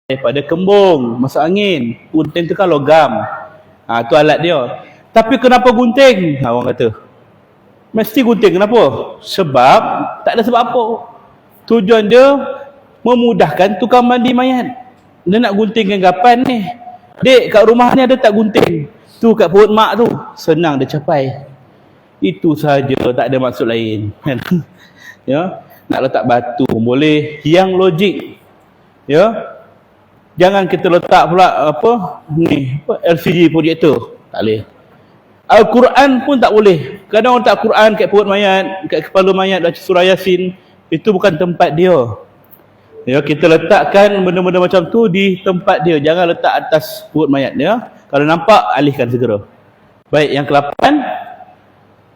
daripada kembung, masuk angin. Gunting tu kan logam. Tu alat dia. Tapi kenapa gunting? Orang kata. Mesti gunting. Kenapa? Sebab, tak ada sebab apa. Tujuan dia, memudahkan tukang mandi mayat. Dia nak guntingkan gapan ni. Dek, kat rumah ni ada tak gunting? Tu kat perut mak tu. Senang dia capai. Itu sahaja, tak ada maksud lain. Ya, nak letak batu pun boleh. Yang logik. Ya. Jangan kita letak pula LCD projector. Tak boleh. Al-Quran pun tak boleh. Kadang orang letak Quran kat perut mayat, kat kepala mayat, baca surah Yasin. Itu bukan tempat dia. Ya, kita letakkan benda-benda macam tu di tempat dia. Jangan letak atas perut mayat dia. Kalau nampak, alihkan segera. Baik, yang ke-8,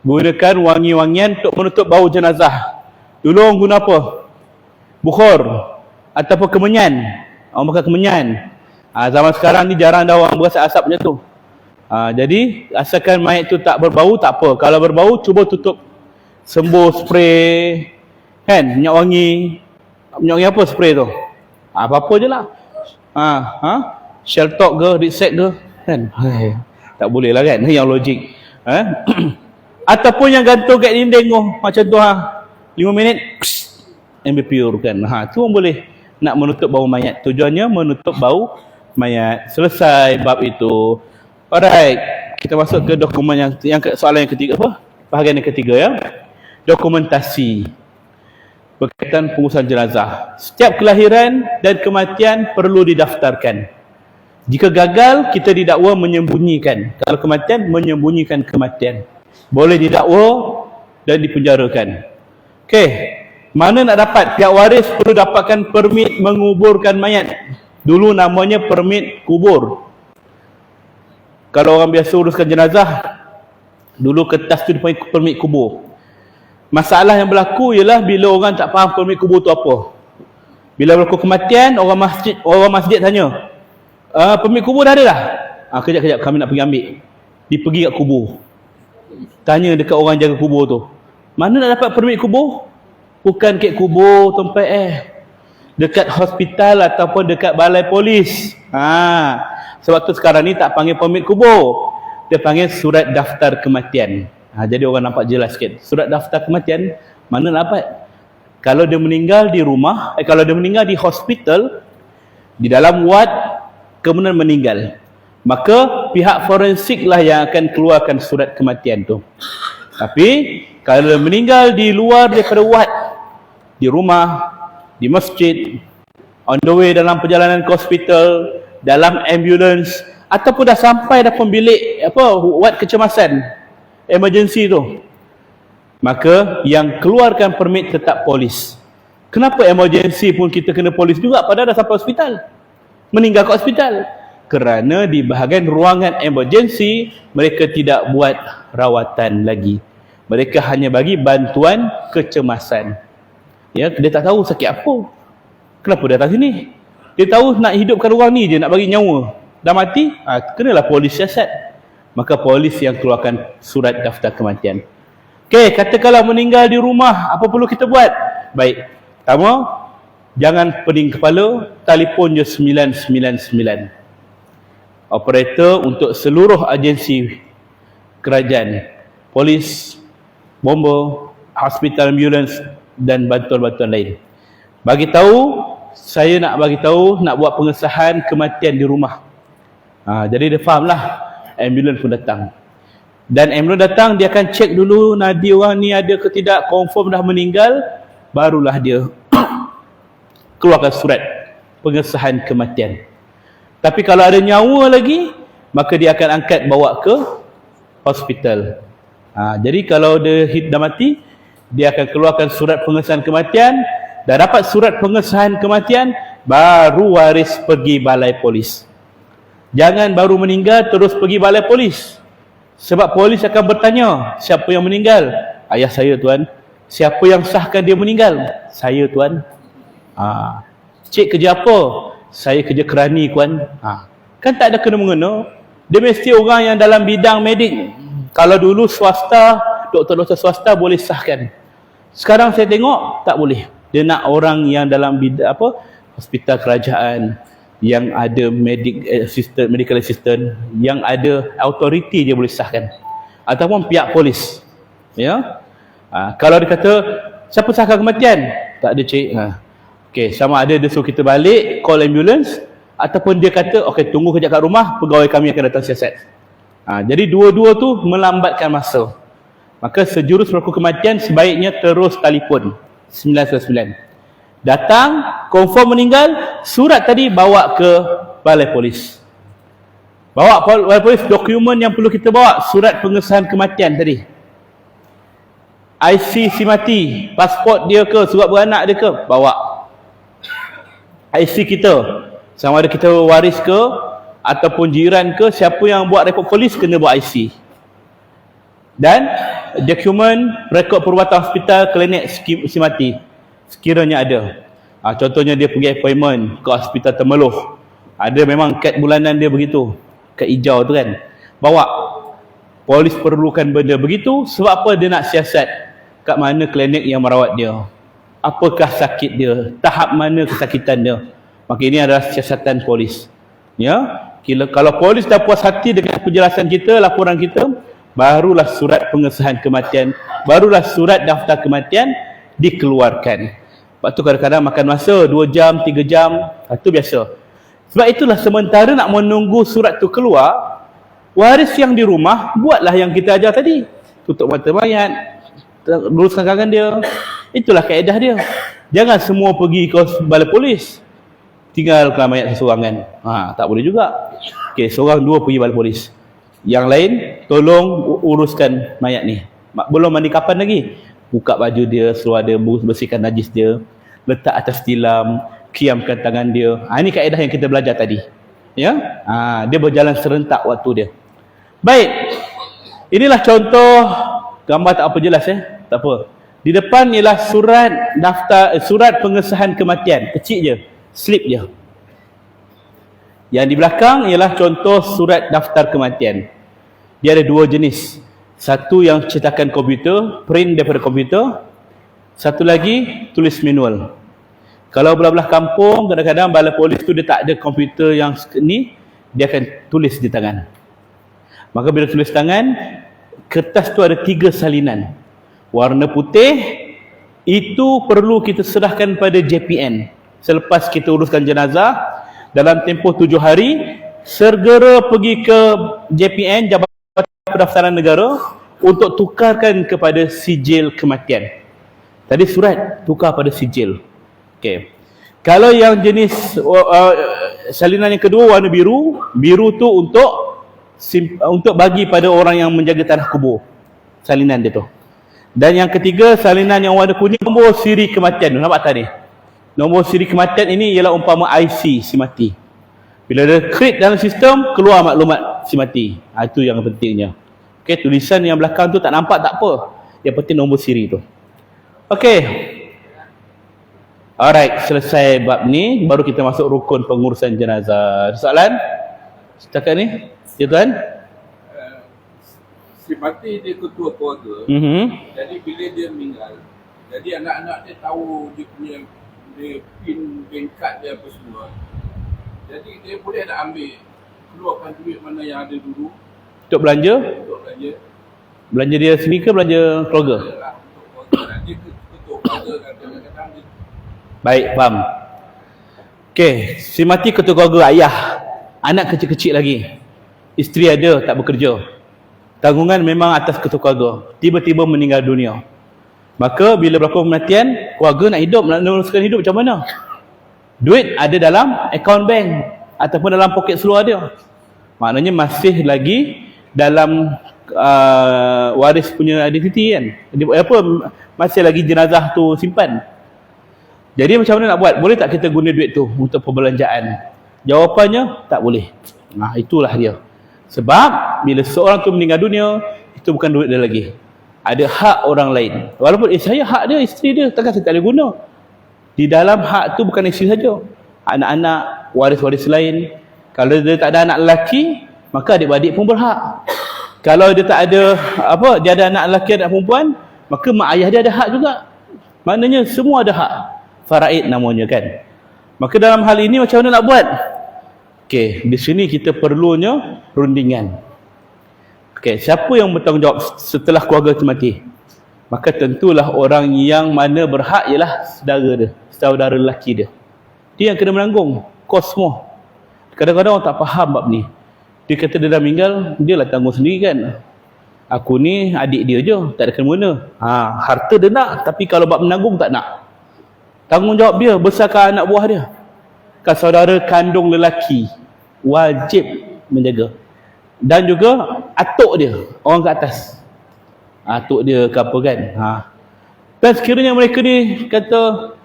gunakan wangi-wangian untuk menutup bau jenazah. Dulu orang guna apa? Bukhor ataupun kemenyan. Orang makan kemenyan. Zaman sekarang ni jarang dah orang berasa asap macam tu. Jadi asalkan mayat tu tak berbau, tak apa. Kalau berbau, cuba tutup. Sembuh spray, kan, minyak wangi. Minyak wangi apa spray tu? Apa-apa je lah. Shell talk ke, reset ke, kan. Tak boleh lah kan, yang logik. Ataupun yang gantung kat dinding tu, macam tu 5 minit, and be pure kan. Tu pun boleh. Nak menutup bau mayat. Tujuannya menutup bau mayat. Selesai bab itu. Alright, kita masuk ke dokumen yang soalan yang ketiga apa? Bahagian yang ketiga ya. Dokumentasi berkaitan pengurusan jenazah. Setiap kelahiran dan kematian perlu didaftarkan. Jika gagal, kita didakwa menyembunyikan. Kalau kematian, menyembunyikan kematian. Boleh didakwa dan dipenjarakan. Okey. Mana nak dapat? Pihak waris perlu dapatkan permit menguburkan mayat. Dulu namanya permit kubur. Kalau orang biasa uruskan jenazah, dulu kertas tu dipanggil permit kubur. Masalah yang berlaku ialah bila orang tak faham permit kubur tu apa. Bila berlaku kematian, orang masjid tanya, permit kubur dah ada dah? Kejap kami nak pergi ambil. Dia pergi kat kubur. Tanya dekat orang jaga kubur tu, mana nak dapat permit kubur? Bukan kat kubur tempat dekat hospital ataupun dekat balai polis. Sebab tu sekarang ni tak panggil permit kubur, dia panggil surat daftar kematian. Jadi orang nampak jelas sikit. Surat daftar kematian mana nak dapat? Kalau dia meninggal di rumah, kalau dia meninggal di hospital, di dalam ward, kemudian meninggal, maka pihak forensik lah yang akan keluarkan surat kematian tu. Tapi kalau dia meninggal di luar daripada ward, di rumah, di masjid, on the way dalam perjalanan ke hospital, dalam ambulans, ataupun dah sampai dah pembilik ward kecemasan, emergency tu, maka yang keluarkan permit tetap polis. Kenapa emergency pun kita kena polis juga padahal dah sampai hospital, meninggal kat hospital? Kerana di bahagian ruangan emergency mereka tidak buat rawatan lagi. Mereka hanya bagi bantuan kecemasan. Ya, dia tak tahu sakit apa. Kenapa dia datang sini? Dia tahu nak hidupkan orang ni je, nak bagi nyawa. Dah mati, kenalah polis siasat. Maka polis yang keluarkan surat daftar kematian. Okey, katakanlah meninggal di rumah, apa perlu kita buat? Baik. Pertama, jangan pening kepala, telefon je 999. Operator untuk seluruh agensi kerajaan, polis, bomba, hospital ambulans dan bantuan-bantuan lain. Bagi tahu, saya nak bagi tahu, nak buat pengesahan kematian di rumah. Jadi dia fahamlah, ambulans pun datang. Dan ambulans datang, dia akan cek dulu nadi orang ni ada ke tidak, confirm dah meninggal, barulah dia keluarkan surat pengesahan kematian. Tapi kalau ada nyawa lagi, maka dia akan angkat bawa ke hospital. Jadi kalau dia dah mati, dia akan keluarkan surat pengesahan kematian. Dah dapat surat pengesahan kematian, baru waris pergi balai polis. Jangan baru meninggal terus pergi balai polis. Sebab polis akan bertanya, siapa yang meninggal? Ayah saya, tuan. Siapa yang sahkan dia meninggal? Saya, tuan. Cik kerja apa? Saya kerja kerani, tuan. Kan tak ada kena-mengena. Dia mesti orang yang dalam bidang medik. Kalau dulu swasta, doktor-doktor swasta boleh sahkan. Sekarang saya tengok tak boleh. Dia nak orang yang dalam bidang hospital kerajaan, yang ada medical assistant, yang ada authority dia boleh sahkan, ataupun pihak polis. Ya, kalau dia kata siapa sahkan kematian, tak ada cik. Okey, sama ada dia suruh kita balik call ambulance, ataupun dia kata okey tunggu kejap kat rumah, pegawai kami akan datang siasat. Jadi dua-dua tu melambatkan masa. Maka sejurus berlaku kematian sebaiknya terus telefon 999. Datang, confirm meninggal, surat tadi bawa ke balai polis. Bawa balai polis, dokumen yang perlu kita bawa, surat pengesahan kematian tadi. IC si mati, pasport dia ke, surat beranak dia ke, bawa. IC kita, sama ada kita waris ke, ataupun jiran ke, siapa yang buat rekod polis kena buat IC. Dan dokumen rekod perubatan hospital, klinik si mati sekiranya ada. Contohnya dia pergi appointment ke hospital Temeloh, ada memang kad bulanan dia begitu, kad hijau tu kan, bawa. Polis perlukan benda begitu sebab apa? Dia nak siasat kat mana klinik yang merawat dia, apakah sakit dia, tahap mana kesakitan dia. Maka ini adalah siasatan polis. Ya, kalau polis dah puas hati dengan penjelasan kita, laporan kita, barulah surat pengesahan kematian, barulah surat daftar kematian dikeluarkan. Sebab tu kadang-kadang makan masa 2 jam, 3 jam, itu biasa. Sebab itulah sementara nak menunggu surat tu keluar, waris yang di rumah buatlah yang kita ajar tadi. Tutup mata mayat, luruskan tangan dia. Itulah kaedah dia. Jangan semua pergi ke balai polis, tinggalkan mayat seseorangan. Tak boleh juga. Okey, seorang dua pergi balai polis, yang lain tolong uruskan mayat ni. Belum mandi kapan lagi, buka baju dia, seluar dia, bersihkan najis dia, letak atas tilam, kiamkan tangan dia. Ini kaedah yang kita belajar tadi. Ya, dia berjalan serentak waktu dia. Baik, inilah contoh gambar, tak apa jelas tak apa. Di depan ialah surat pengesahan kematian, kecil je, slip je. Yang di belakang ialah contoh surat daftar kematian. Dia ada 2 jenis. Satu yang cetakan komputer, print daripada komputer. Satu lagi tulis manual. Kalau belah-belah kampung, kadang-kadang balai polis tu dia tak ada komputer yang ni, dia akan tulis di tangan. Maka bila tulis tangan, kertas tu ada 3 salinan. Warna putih, itu perlu kita serahkan pada JPN. Selepas kita uruskan jenazah, dalam tempoh 7 hari, segera pergi ke JPN, Jabatan Pendaftaran Negara, untuk tukarkan kepada sijil kematian. Tadi surat, tukar pada sijil. Okey. Kalau yang jenis salinan yang kedua warna biru, biru tu untuk bagi pada orang yang menjaga tanah kubur, salinan dia tu. Dan yang ketiga, salinan yang warna kuning, nombor siri kematian. Nampak tak ni? Nombor siri kematian ini ialah umpama IC si mati. Bila dia create dalam sistem, keluar maklumat si mati. Itu yang pentingnya. Okey, tulisan yang belakang tu tak nampak tak apa. Yang penting nombor siri tu. Okey. Alright, selesai bab ni, baru kita masuk rukun pengurusan jenazah. Soalan? Setakat ni? Ya Tuan? Si mati dia ketua keluarga. Jadi bila dia meninggal, jadi anak-anak dia tahu dia punya pin bank card dia apa semua. Jadi dia boleh nak ambil, keluarkan duit mana yang ada dulu untuk belanja? Untuk belanja. Belanja dia sendiri ke belanja keluarga? Untuk keluarga. Dia ketua keluarga kadang-kadang dia. Baik, faham. Okey, si mati ketua keluarga, ayah, anak kecil-kecil lagi, isteri ada tak bekerja, tanggungan memang atas ketua keluarga, tiba-tiba meninggal dunia. Maka bila berlaku kematian, keluarga nak hidup, nak meneruskan hidup macam mana? Duit ada dalam akaun bank ataupun dalam poket seluar dia. Maknanya masih lagi dalam waris punya identiti kan. Masih lagi jenazah tu simpan. Jadi macam mana nak buat? Boleh tak kita guna duit tu untuk perbelanjaan? Jawapannya tak boleh. Itulah dia. Sebab bila seorang tu meninggal dunia, itu bukan duit dia lagi. Ada hak orang lain. Walaupun saya hak dia, isteri dia, takkan saya tak boleh guna. Di dalam hak tu bukan isteri saja, anak-anak, waris-waris lain. Kalau dia tak ada anak lelaki, maka adik-beradik pun berhak. Kalau dia tak ada dia ada anak lelaki, anak perempuan, maka mak ayah dia ada hak juga. Maknanya semua ada hak. Faraid namanya kan. Maka dalam hal ini macam mana nak buat? Okey, di sini kita perlunya rundingan. Okey, siapa yang bertanggungjawab setelah keluarga itu mati? Maka tentulah orang yang mana berhak ialah saudara lelaki dia. Dia yang kena menanggung kos semua. Kadang-kadang orang tak faham bab ni. Dia kata dia dah meninggal, dia lah tanggung sendiri kan. Aku ni adik dia je, tak ada kena-mengena. Harta dia nak, tapi kalau bab menanggung tak nak. Tanggungjawab dia besarkan anak buah dia. Kan saudara kandung lelaki wajib menjaga. Dan juga atuk dia, orang ke atas. Atuk dia ke apa kan. Dan sekiranya mereka ni kata,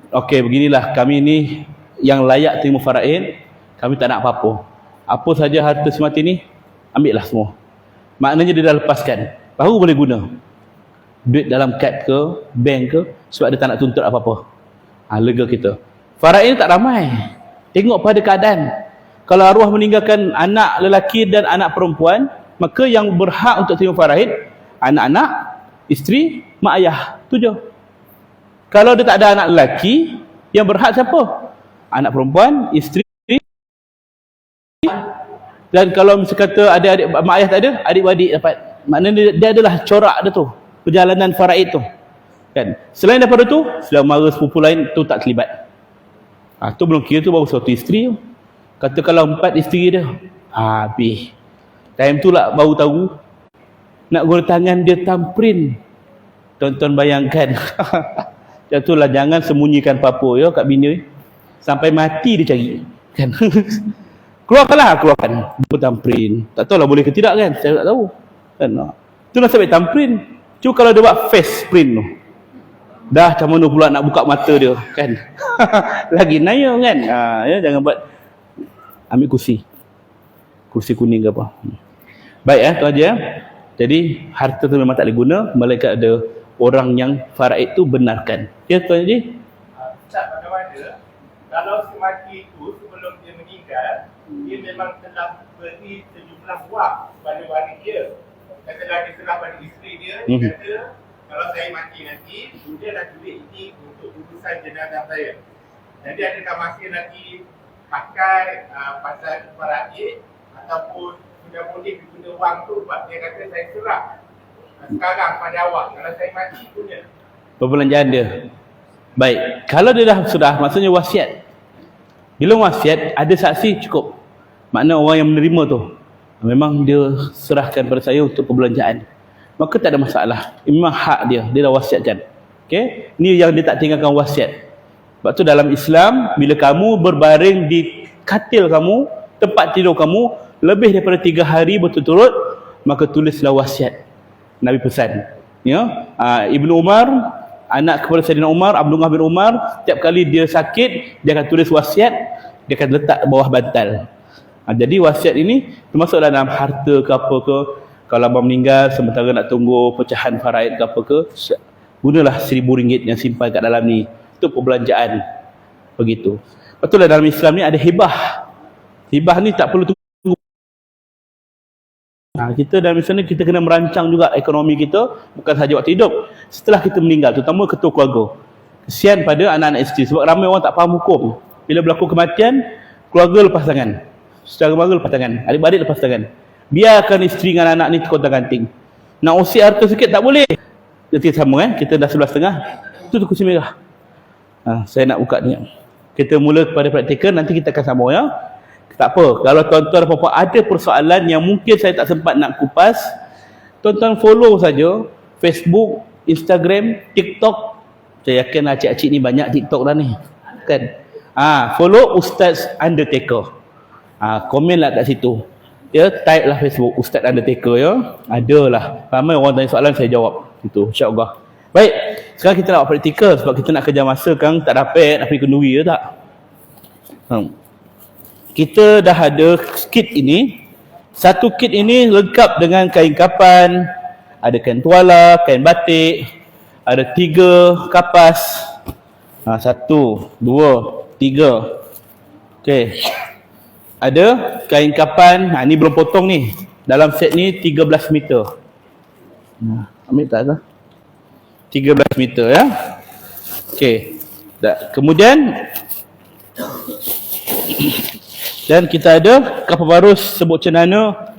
okey beginilah, kami ni yang layak terima faraid, kami tak nak apa-apa. Apa saja harta si mati ni, ambil lah semua. Maknanya dia dah lepaskan, baru boleh guna. Duit dalam kad ke, bank ke, sebab dia tak nak tuntut apa-apa. Lega kita. Faraid ni tak ramai. Tengok pada keadaan. Kalau arwah meninggalkan anak lelaki dan anak perempuan, maka yang berhak untuk terima faraid, anak-anak, isteri, mak ayah. Tu je. Kalau dia tak ada anak lelaki, yang berhak siapa? Anak perempuan, isteri. Dan kalau misalnya kata adik-adik, mak ayah tak ada, adik-adik dapat. Maknanya dia adalah corak dia tu, perjalanan faraid tu kan. Selain daripada tu, saudara sepupu lain tu tak terlibat. Tu belum kira, tu baru satu isteri tu. Kata kalau 4 isteri dia, habis. Time tu lah baru tahu nak guna tangan dia tamprin. Tonton bayangkan. Macam tu lah, jangan sembunyikan apa-apa ya kat bini. Sampai mati dia cari kan. Keluarkan tamprin. Tak tahu lah boleh ke tidak kan, saya tak tahu kan. Tu lah sampai tamprin. Cuma kalau dia buat face print tu, dah macam mana pula nak buka mata dia kan. Lagi naya kan. Ya, jangan buat. Ambil kursi kuning ke apa. Baik tu aja. Jadi harta tu memang tak boleh guna, melainkan ada orang yang faraid tu benarkan. Ya Tuan Haji? Ustaz, bagaimana kalau si mati itu sebelum dia meninggal, dia memang telah beri sejumlah wak kepada waris dia. Katalah dia serah pada isteri dia, dia kata kalau saya mati nanti, gunalah duit ini untuk urusan jenazah saya. Jadi adakah masih nanti pakai pasal faraid ataupun sudah boleh guna wang tu sebab dia kata saya serah sekarang pada awak, kalau saya mati guna perbelanjaan dia. Baik, kalau dia dah sudah, maksudnya wasiat. Bila wasiat ada saksi cukup. Makna orang yang menerima tu memang dia serahkan pada saya untuk perbelanjaan, maka tak ada masalah. Memang hak dia dah wasiatkan. Okey, ni yang dia tak tinggalkan wasiat. Sebab tu dalam Islam, bila kamu berbaring di katil kamu, tempat tidur kamu lebih daripada 3 hari berturut-turut, maka tulislah wasiat. Nabi pesan ya. Ibnu Umar, anak kepada Saidina Umar, Abdullah bin Umar, setiap kali dia sakit, dia akan tulis wasiat, dia akan letak bawah bantal. Jadi wasiat ini termasuk dalam harta ke apa ke. Kalau abang meninggal sementara nak tunggu pecahan faraid ke apa ke, gunalah RM1,000 yang simpan kat dalam ni untuk perbelanjaan. Begitu. Betul lah, dalam Islam ni ada hibah. Hibah ni tak perlu tunggu. Kita dalam Islam ni kita kena merancang juga ekonomi kita, bukan sahaja waktu hidup, setelah kita meninggal, terutama ketua keluarga. Kesian pada anak-anak isteri, sebab ramai orang tak faham hukum. Bila berlaku kematian, keluarga lepas tangan, saudara mara lepas tangan, adik-beradik lepas tangan. Biarkan isteri dengan anak ni terkontang-ganting. Nak usik harta sikit tak boleh. Kita sama kan, kita dah 11.30. Itu kursi merah. Saya nak buka ni. Kita mula kepada praktikal, nanti kita akan sambung ya. Tak apa, kalau tuan-tuan dan puan-puan ada persoalan yang mungkin saya tak sempat nak kupas, tuan-tuan follow saja Facebook, Instagram, TikTok. Saya yakin cik-cik ni banyak TikTok dah ni kan. Follow Ustaz Undertaker. Komen lah kat situ ya, type lah Facebook Ustaz Undertaker ya. Adalah ramai orang tanya soalan, saya jawab itu insya-Allah. Baik, sekarang kita nak buat praktikal sebab kita nak kerja masa kan, tak dapat nak pergi kenduri ya tak. Kita dah ada kit ini. Satu kit ini lengkap dengan kain kapan, ada kain tuala, kain batik, ada 3 kapas. 1, 2, 3. Okey. Ada kain kapan, ni belum potong ni. Dalam set ni 13 meter. Ambil tak lah. 13 meter ya. Okey. Kemudian Dan kita ada kapal barus, sebut cenana,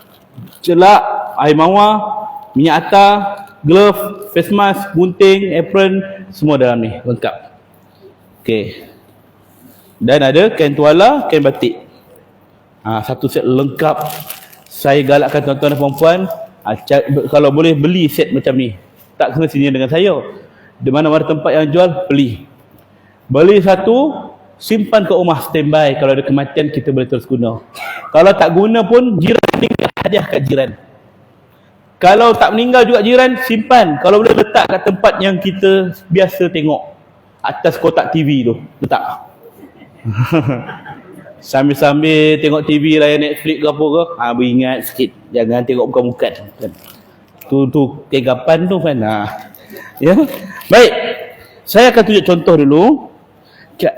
celak, air mawar, minyak atar, glove, face mask, gunting, apron, semua dalam ni, lengkap. Okey. Dan ada kain tuala, kain batik. Satu set lengkap. Saya galakkan tuan-tuan dan puan-puan, kalau boleh beli set macam ni. Tak kena sini dengan saya. Di mana-mana tempat yang jual, beli. Beli satu, simpan ke rumah standby. Kalau ada kematian, kita boleh terus guna. Kalau tak guna pun, jiran meninggal, hadiah kat jiran. Kalau tak meninggal juga jiran, simpan. Kalau boleh letak kat tempat yang kita biasa tengok. Atas kotak TV tu, letak. Sambil-sambil tengok TV layan Netflix ke apa ke, beringat sikit. Jangan tengok bukan-bukan. Tu kegapan tu kan. Ya. Baik. Saya akan tunjuk contoh dulu.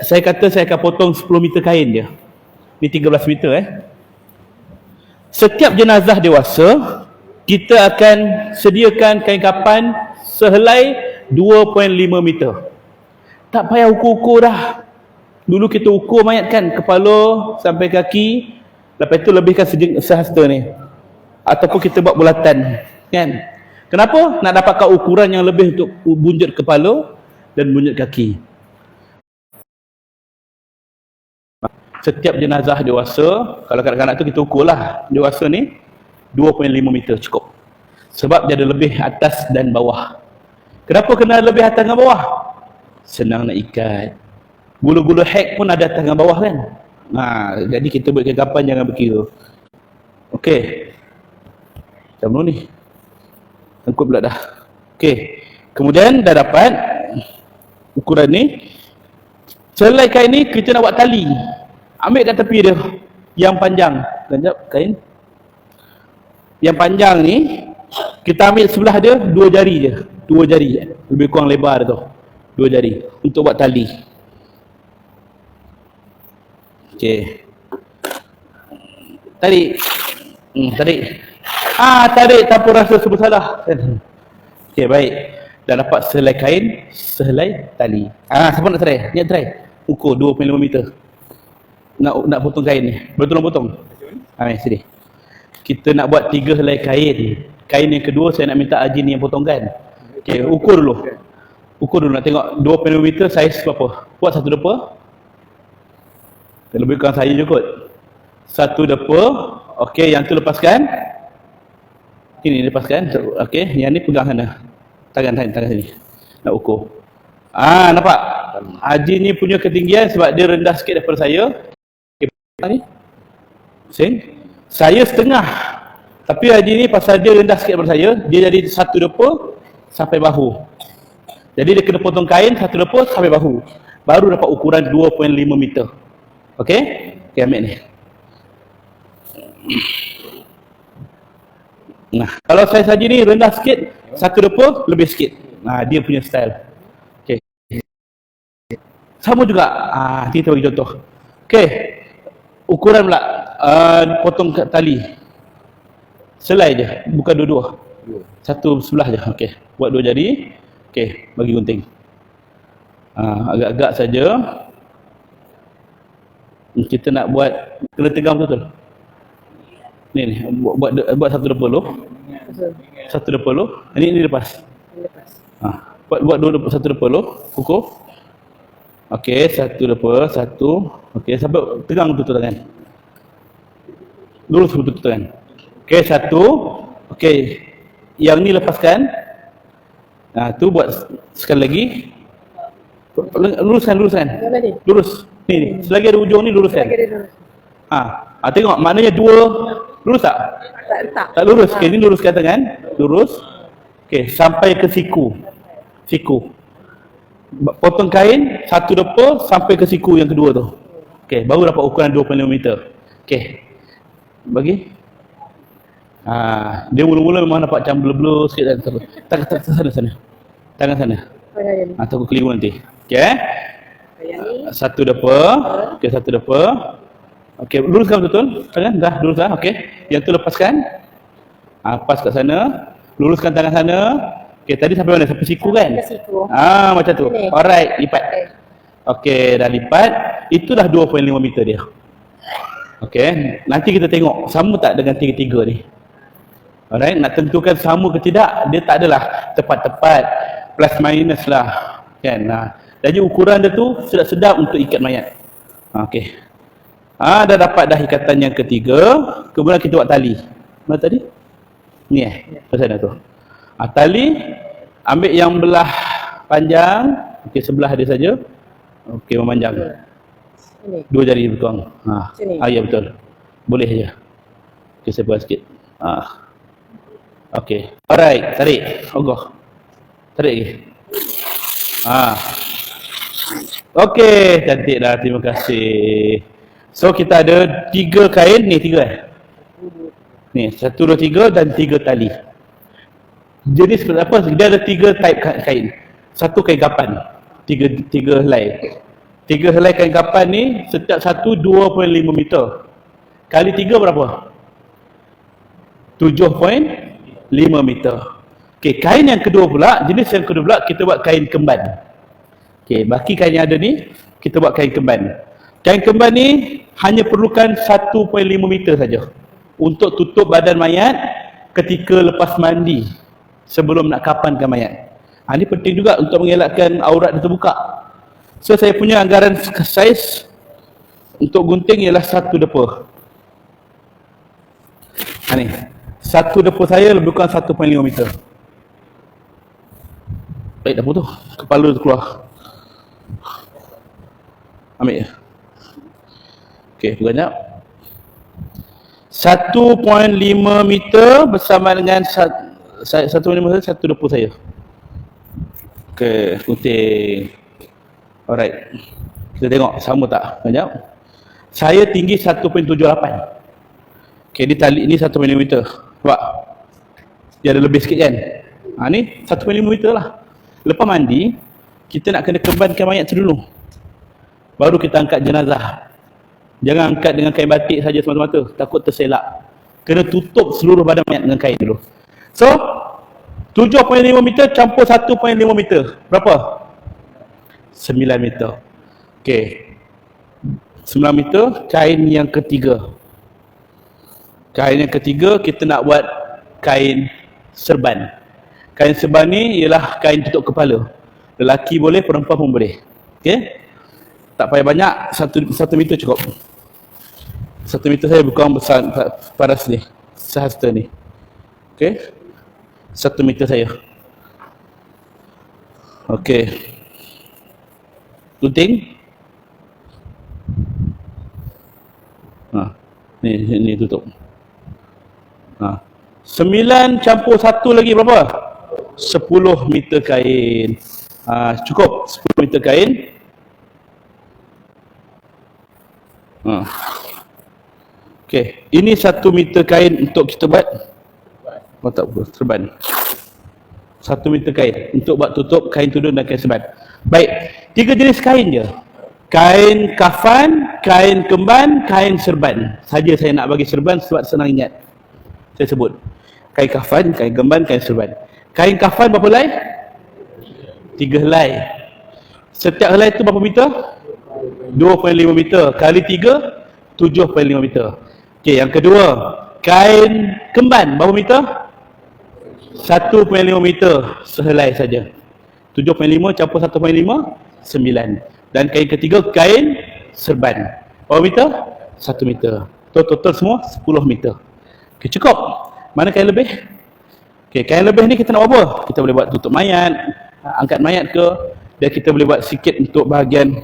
Saya kata saya akan potong 10 meter kain dia. Ni 13 meter Setiap jenazah dewasa, kita akan sediakan kain kapan sehelai 2.5 meter. Tak payah ukur-ukur dah. Dulu kita ukur mayat kan, kepala sampai kaki, lepas tu lebihkan sehasta ni. Ataupun kita buat bulatan kan. Kenapa? Nak dapatkan ukuran yang lebih untuk bunjut kepala dan bunjut kaki. Setiap jenazah dewasa, kalau kanak-kanak tu kita ukur lah, dewasa ni 2.5 meter cukup. Sebab dia ada lebih atas dan bawah. Kenapa kena lebih atas dan bawah? Senang nak ikat. Gula-gula hack pun ada atas dan bawah kan. Jadi kita buat kekapan jangan berkira. Okey. Macam mana ni? Tengkut pula dah. Okey. Kemudian dah dapat ukuran ni. Selai kain ni kita nak buat tali. Ambil kat tepi dia yang panjang. Sekejap kain. Yang panjang ni kita ambil sebelah dia 2 jari je. 2 jari. Lebih kurang lebar tu. 2 jari untuk buat tali. Okey. Tarik. Tarik. Tarik tanpa rasa bersalah. Okey, baik. Dah dapat sehelai kain, sehelai tali. Siapa nak try? Niat try. Ukur 2.5 meter. Nak potong kain ni. Boleh tolong potong? Sini. Kita nak buat 3 helai kain. Kain yang kedua saya nak minta Ajin yang potongkan. Okey, ukur dulu. Ukur dulu nak tengok 2.5 meter saiz berapa. Buat satu depa. Lebih kurang saya je kot. Satu depa. Okey, yang tu lepaskan. Ini lepaskan. Okey, yang ni pegang sana. Tangan sini. Nak ukur. Nampak? Haji ni punya ketinggian sebab dia rendah sikit daripada saya. Ni. Saya setengah. Tapi Haji ni pasal dia rendah sikit daripada saya, dia jadi satu depa sampai bahu. Jadi dia kena potong kain satu depa sampai bahu. Baru dapat ukuran 2.5 meter. Okey? Okey, ambil ni. Kalau saiz Haji ni rendah sikit, satu depa lebih sikit. Dia punya style. Okey. Sama juga. Kita bagi contoh. Okey. Ukuran pula potong tali. Selai je, bukan dua-dua. Satu sebelah je. Okey. Buat 2 jari. Okey, bagi gunting. Agak-agak saja. Kita nak buat kena tegang betul. Ni buat satu depa dulu. Satu depa dulu. Ini lepas. Buat satu depa dulu. Ukur. Okey, satu depa, satu. Okey, sampai tegang betul tangan. Lurus betul tangan. Okey, satu. Okey. Yang ni lepaskan. Tu buat sekali lagi. Luruskan. Lurus. Ni. Selagi ada ujung ni luruskan. Tengok maknanya 2 lurus tak? Tak lurus. Okey, ni luruskan tangan. Lurus. Okey, sampai ke siku. Potong kain satu depa sampai ke siku yang kedua tu. Okey, baru dapat ukuran 2.5 meter. Okey. Bagi. Dia mula-mula memang nampak macam blur-blur sikit dan terus. Sana. Tangan sana. Takut keliru nanti. Okey. Satu depa. Okey, satu depa. Okey, luruskan betul. Tangan dah lurus dah. Okey. Yang tu lepaskan. Pas kat sana. Luruskan tangan sana. Okey, tadi sampai mana? Sampai siku kan? Sampai siku. Macam tu. Alright, lipat. Okey, dah lipat. Itu dah 2.5 meter dia. Okey, nanti kita tengok sama tak dengan tiga-tiga ni. Alright, nak tentukan sama ke tidak, dia tak adalah tepat-tepat plus minus lah. Kan? Jadi ukuran dia tu sedap-sedap untuk ikat mayat. Okey. Dah dapat dah ikatan yang ketiga, kemudian kita buat tali. Mana tadi? Ni Di sana tu. Tali, ambil yang belah panjang, okey sebelah dia saja. Okey, memanjang. Ini. 2 jari bertuang. Sini. Ya betul. Boleh saja. Okey, saya buat sikit. Okey. Alright, tarik. Ogoh. Tarik lagi. Okey, cantik dah. Terima kasih. So kita ada 3 kain ni, 3 Ni, 1, 2, 3 dan 3 tali. Jadi seperti apa? Dia ada 3 type kain. 1 kain kapan. 3 helai. 3 helai kain kapan ni setiap satu 2.5 meter. Kali 3 berapa? 7.5 meter. Okey, kain yang kedua pula, jenis yang kedua pula kita buat kain kemban. Okey, baki kain yang ada ni kita buat kain kemban. Kain kemban ni hanya perlukan 1.5 meter saja untuk tutup badan mayat ketika lepas mandi sebelum nak kapankan mayat. Ini penting juga untuk mengelakkan aurat dia terbuka. So saya punya anggaran saiz untuk gunting ialah 1 depa. Ni 1 depa saya lebih kurang 1.5 meter. Baik, dah putus. Kepala tu keluar. Ambil. Okey, pegang jap. 1.5 meter bersama dengan 1.5 meter 1 depa saya. Okey, gunting. Alright. Kita tengok sama tak? Pegang jap. Saya tinggi 1.78. Okey, ni tali ni 1.5 meter. Nampak? Dia ada lebih sikit kan? Ni 1.5 meter lah. Lepas mandi, kita nak kena kembankan mayat tu dulu. Baru kita angkat jenazah. Jangan angkat dengan kain batik saja semata-mata. Takut terselak. Kena tutup seluruh badan mayat dengan kain dulu. So, 7.5 meter campur 1.5 meter. Berapa? 9 meter. Okey. 9 meter, kain yang ketiga. Kain yang ketiga, kita nak buat kain serban. Kain serban ni ialah kain tutup kepala. Lelaki boleh, perempuan pun boleh. Okey? Tak payah banyak, 1 meter cukup. 1 meter saya bukan besar paras ni. Sehasta ni. Okey? 1 meter saya. Okey. Gunting. Ni tutup. 9 campur 1 lagi berapa? 10 meter kain. Cukup 10 meter kain. Okey, ini 1 meter kain untuk kita buat serban. 1 meter kain untuk buat tutup kain tudung dan kain serban. Baik, 3 jenis kain je. Kain kafan, kain kemban, kain serban. Saja saya nak bagi serban sebab senang ingat. Saya sebut. Kain kafan, kain kemban, kain serban. Kain kafan berapa helai? 3 helai. Setiap helai itu berapa meter? 2.5 meter. Kali 3, 7.5 meter. Okey, yang kedua, kain kemban berapa meter? 1.5 meter sehelai saja. 7.5 campur 1.5, 9. Dan kain ketiga, kain serban. Berapa meter? 1 meter. Total semua 10 meter. Okey, cukup. Mana kain lebih? Okey, kain lebih ni kita nak buat apa? Kita boleh buat tutup mayat, angkat mayat ke, dan kita boleh buat sikit untuk bahagian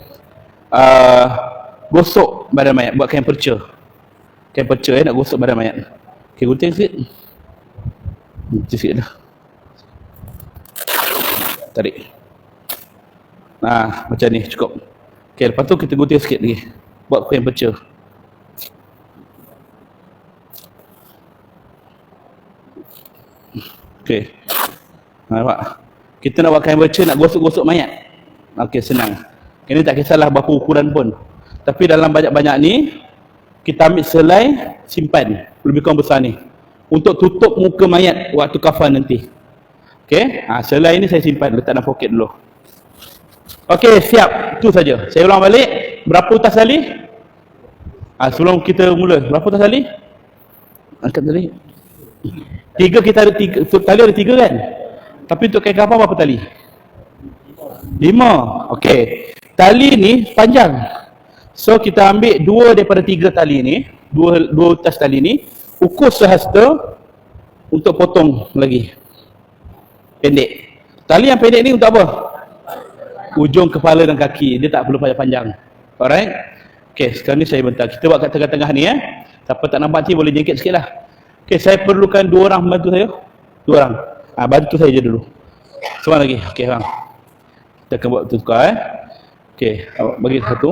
gosok badan mayat, buat kain perca. Kain perca nak gosok badan mayat. Okey, gunting sikit. Gunting sikit dah. Tarik. Macam ni cukup. Okey, lepas tu kita gunting sikit lagi. Buat kain perca. Okey. Nampak? Kita nak buat kain perca, nak gosok-gosok mayat. Okey, senang. Ini tak kisahlah berapa ukuran pun. Tapi dalam banyak-banyak ni, kita ambil selai, simpan. Lebih kurang besar ni. Untuk tutup muka mayat waktu kafan nanti. Okey, selai ni saya simpan, letak dalam poket dulu. Okey, siap. Itu saja. Saya ulang balik. Berapa utas tali? Sebelum kita mula, berapa tu tali? Angkat tali. 3 kita ada 3, tali ada 3 kan? Tapi untuk kain kapal berapa tali? 5. Okey. Tali ni panjang. So kita ambil 2 daripada 3 tali ni, 2 utas tali ni, ukur sehasta untuk potong lagi. Pendek. Tali yang pendek ni untuk apa? Ujung kepala dan kaki. Dia tak perlu panjang. Alright? Okey, sekarang ni saya bentar. Kita buat kat tengah-tengah ni Siapa tak nampak nanti boleh jengket sikit lah. Okey, saya perlukan 2 orang bantu saya. 2 orang. Bantu saya je dulu. Seorang lagi. Okey, bang. Kita akan buat tukar Okey, awak bagi satu.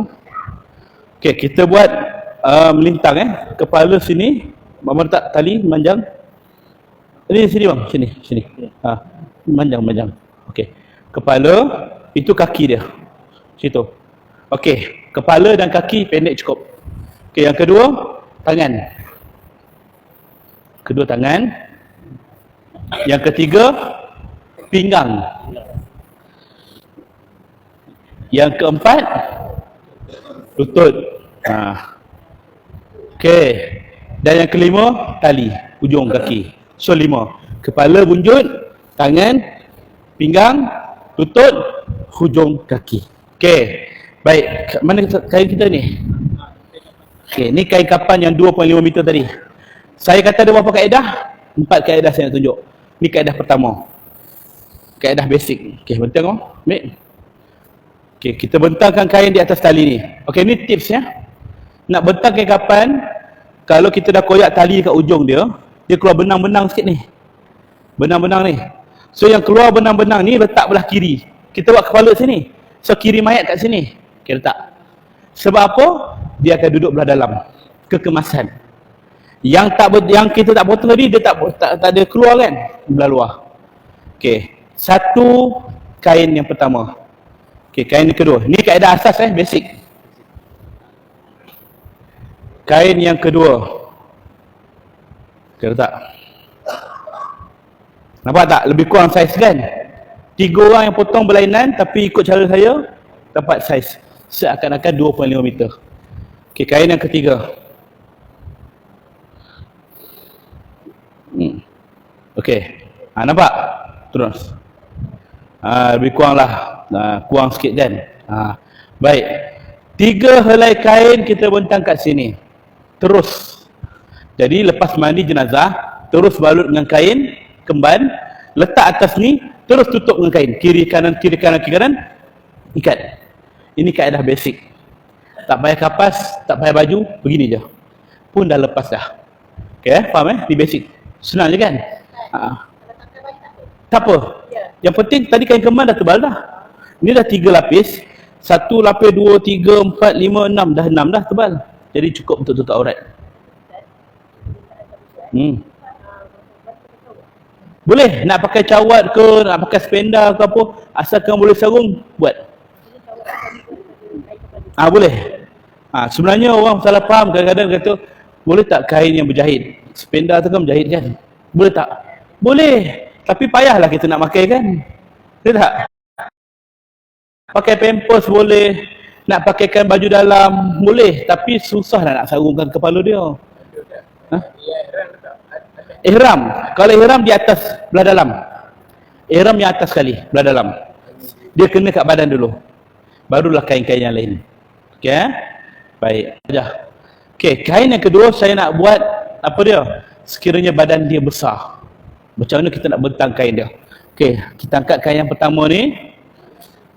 Okey, kita buat melintang kepala sini. Abang letak tali manjang. Ini sini bang, sini. Manjang. Okey. Kepala itu kaki dia. Situ. Okey, kepala dan kaki pendek cukup. Okey, yang kedua, tangan. Kedua tangan. Yang ketiga, pinggang. Yang keempat, lutut. Okey. Dan yang kelima, tali ujung kaki. So 5. Kepala, bunjut, tangan, pinggang, lutut, hujung kaki. Okey. Baik, mana kain kita ni? Okey, ni kain kapan yang 2.5 meter tadi. Saya kata ada berapa kaedah? 4 kaedah saya nak tunjuk. Ni kaedah pertama. Kaedah basic. Okey, bentang oh. Ambil. Okey, kita bentangkan kain di atas tali ni. Okey, ni tips ya. Nak bentang kain kapan, kalau kita dah koyak tali kat ujung dia, dia keluar benang-benang sikit ni. Benang-benang ni. So yang keluar benang-benang ni letak belah kiri. Kita buat kepala sini. So kiri mayat kat sini. Okey, letak. Sebab apa? Dia akan duduk belah dalam. Kekemasan. Yang kita tak potong tadi, dia tak ada keluar kan? Belah luar. Okey. Satu kain yang pertama. Okey, kain yang kedua. Ni kaedah asas basic. Kain yang kedua. Okey, letak. Nampak tak? Lebih kurang saiz kan? 3 orang yang potong berlainan tapi ikut cara saya dapat saiz seakan-akan 2.5 meter. Okey, kain yang ketiga. Okey. Nampak? Terus. Lebih kurang lah. Kurang sikit kan? Baik. 3 helai kain kita bentang kat sini. Terus. Jadi lepas mandi jenazah, terus balut dengan kain kemban, letak atas ni, terus tutup dengan kain. Kiri kanan, ikat. Ini kaedah basic. Tak payah kapas, tak payah baju, begini je. Pun dah lepas dah. Okey, faham Ni basic. Senang je kan? Tak apa. Yang penting tadi kain kemban dah tebal dah. Ini dah 3 lapis. 1 lapis, 2, 3, 4, 5, 6. Dah 6 dah tebal. Jadi cukup untuk tutup aurat. Boleh. Nak pakai cawat ke, nak pakai spenda ke apa, asalkan boleh sarung, buat. Boleh. Sebenarnya orang salah faham kadang-kadang kata, boleh tak kain yang berjahit? Spenda tu kan berjahit kan? Boleh tak? Boleh. Tapi payahlah kita nak pakai kan? Boleh tak? Pakai pampers boleh. Nak pakaikan baju dalam boleh. Tapi susah nak sarungkan kepala dia. Ihram. Kalau ihram di atas, belah dalam. Ihram yang atas sekali, belah dalam. Dia kena kat badan dulu. Barulah kain-kain yang lain. Okey Baik. Okey, kain yang kedua saya nak buat apa dia? Sekiranya badan dia besar. Macam mana kita nak bentang kain dia? Okey, kita angkat kain yang pertama ni.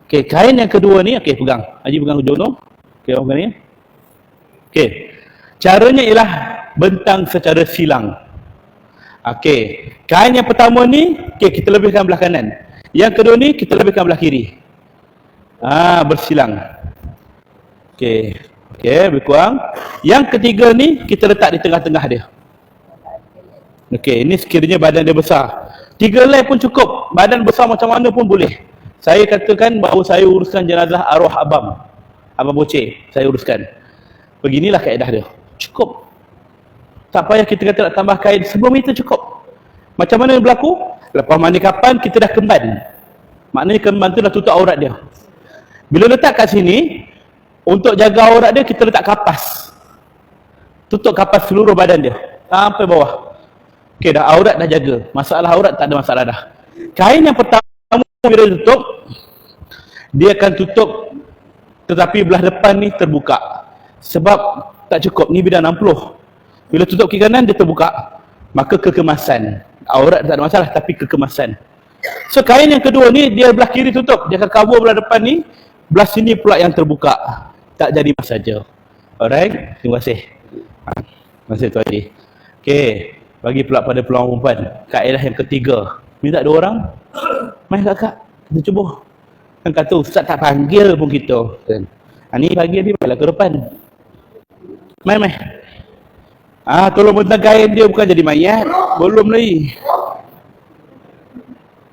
Okey, kain yang kedua ni, okey pegang. Haji pegang hujung tu. Okey, pegang ni. Okey. Caranya ialah bentang secara silang. Okey, kain yang pertama ni, okey kita lebihkan belah kanan. Yang kedua ni kita lebihkan belah kiri. Bersilang. Okey. Okey, lebih kurang. Yang ketiga ni kita letak di tengah-tengah dia. Okey, ini sekiranya badan dia besar. 3 helai pun cukup. Badan besar macam mana pun boleh. Saya katakan bahawa saya uruskan jenazah arwah abang boceh, saya uruskan. Beginilah kaedah dia. Cukup. Tak payah kita kata nak tambah kain, sebelum itu cukup. Macam mana berlaku? Lepas mandi kapan kita dah kemban. Maknanya kemban tu dah tutup aurat dia. Bila letak kat sini, untuk jaga aurat dia kita letak kapas. tutup kapas seluruh badan dia sampai bawah. Okey, dah aurat dah jaga. Masalah aurat tak ada masalah dah. Kain yang pertama bila tutup, dia akan tutup tetapi belah depan ni terbuka. Sebab tak cukup, ni bidang 60. Bila tutup kiri kanan dia terbuka. Maka kekemasan. Aurat tak ada masalah tapi kekemasan. So kain yang kedua ni dia belah kiri tutup, dia akan cover belah depan ni, belah sini pula yang terbuka. Tak jadi masaja. Alright, terima kasih. Terima kasih Tuan Haji. Okey, bagi pula pada peluang perempuan, kaedah yang ketiga. Minta 2 orang. Mai kakak, kita cuba. Kan kata ustaz tak panggil pun kita kan. Ni panggil dia balik ke depan. Mai. Tolong bentang kain dia, bukan jadi mayat. Belum lagi.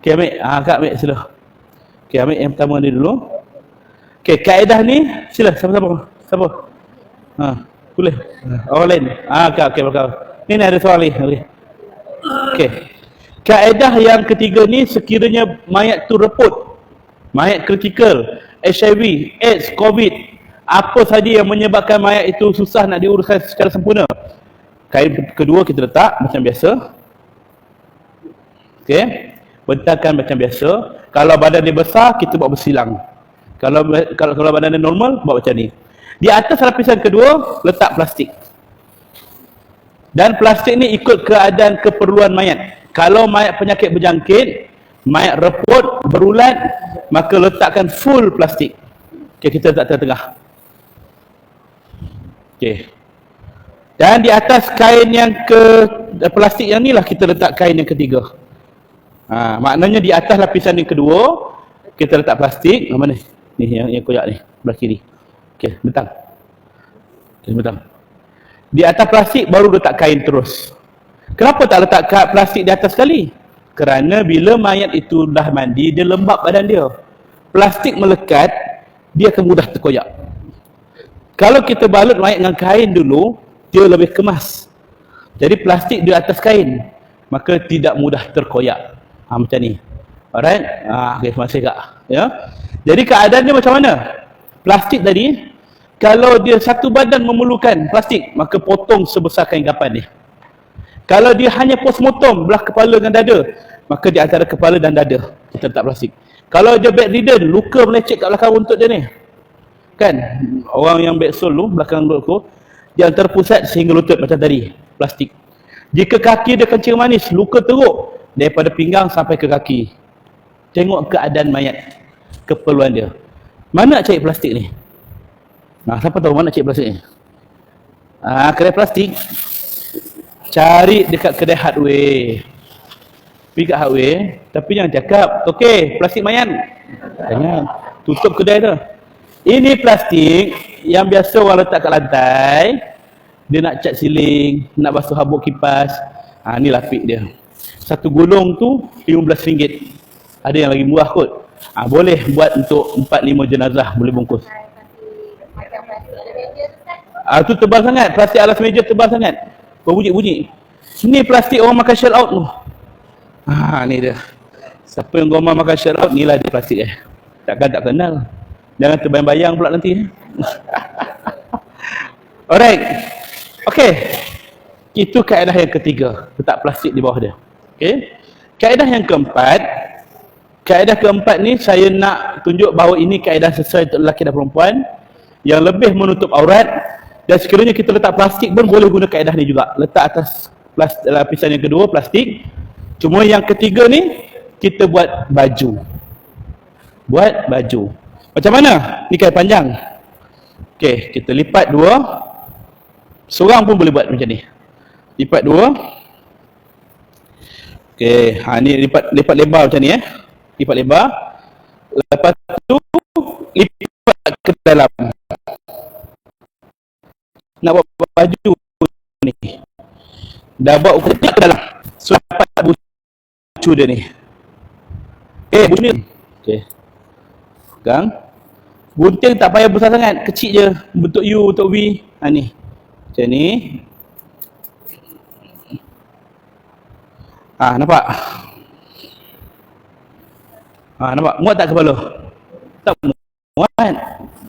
Okey, ambil. Kak ambil sila. Okey, ambil yang pertama ni dulu. Okey, kaedah ni sila siapa? Boleh. Orang lain. Kak, okey belakang. Ni ada soal ni. Okey. Kaedah yang ketiga ni, sekiranya mayat tu reput, mayat kritikal, HIV, AIDS, COVID, apa saja yang menyebabkan mayat itu susah nak diuruskan secara sempurna, kain kedua kita letak macam biasa. Okey, bentangkan macam biasa. Kalau badan dia besar, kita buat bersilang. Kalau badan dia normal, buat macam ni. Di atas lapisan kedua letak plastik. Dan plastik ni ikut keadaan keperluan mayat. Kalau mayat penyakit berjangkit, mayat reput, berulat, maka letakkan full plastik. Okey, kita letak tengah-tengah. Okey. Dan di atas kain yang plastik yang ni lah kita letak kain yang ketiga. Maknanya di atas lapisan yang kedua kita letak plastik. Mana ni yang koyak ni, belah kiri. Okey, bentang. Di atas plastik baru letak kain terus. Kenapa tak letak plastik di atas sekali? Kerana bila mayat itu dah mandi, dia lembab badan dia. Plastik melekat, dia akan mudah terkoyak. Kalau kita balut mayat dengan kain dulu, dia lebih kemas. Jadi plastik di atas kain, maka tidak mudah terkoyak. Macam ni. Alright? Okay, terima kasih Kak. Ya. Jadi keadaannya macam mana? Plastik tadi, kalau dia satu badan memerlukan plastik, maka potong sebesar kain kapan dia. Kalau dia hanya postmortem, belah kepala dan dada, maka di antara kepala dan dada kita letak plastik. Kalau dia bedridden, luka melecet kat belakang runtut dia ni, kan, orang yang bedsole tu, belakang lutut, dia antara pusat sehingga lutut macam tadi, plastik. Jika kaki dia kencing manis, luka teruk daripada pinggang sampai ke kaki. Tengok keadaan mayat, keperluan dia. Mana nak cari plastik ni? Siapa tahu mana nak cari plastik ni? Kedai plastik, cari dekat kedai hardware. Pergi kat hardware, tapi jangan cakap, okey, plastik mayat. Jangan, tutup kedai tu. Ini plastik yang biasa orang letak kat lantai. Dia nak cat siling, nak basuh habuk kipas. Ni lapik dia. Satu gulung tu RM15. Ada yang lagi murah kot. Boleh buat untuk 4-5 jenazah, boleh bungkus. Tu tebal sangat, plastik alas meja tebal sangat. Berbunyi-bunyi. Ni plastik orang makan shell out tu. Ni dia. Siapa yang gomar makan shell out, ni lah dia plastik Takkan tak kenal. Jangan terbayang-bayang pula nanti. Alright. Okey. Itu kaedah yang ketiga. Letak plastik di bawah dia. Okey. Kaedah yang keempat. Kaedah keempat ni saya nak tunjuk bahawa ini kaedah sesuai untuk lelaki dan perempuan yang lebih menutup aurat. Dan sekiranya kita letak plastik pun boleh guna kaedah ni juga. Letak atas lapisan yang kedua plastik. Cuma yang ketiga ni kita buat baju. Buat baju. Macam mana? Ni kain panjang. Okey, kita lipat dua. Seorang pun boleh buat macam ni. Lipat dua. Okey, ni lipat lebar macam ni Lipat lebar. Lepas tu lipat ke dalam. Nak buat baju ni. Dah buat ukuran ke dalam. So dapat bucu dia ni. Bucu ni. Okey. Pegang. Gunting tak payah besar sangat, kecil je. Bentuk U, bentuk V. Ni. Macam ni. Nampak? Nampak? Muat tak kepala? Tak muat.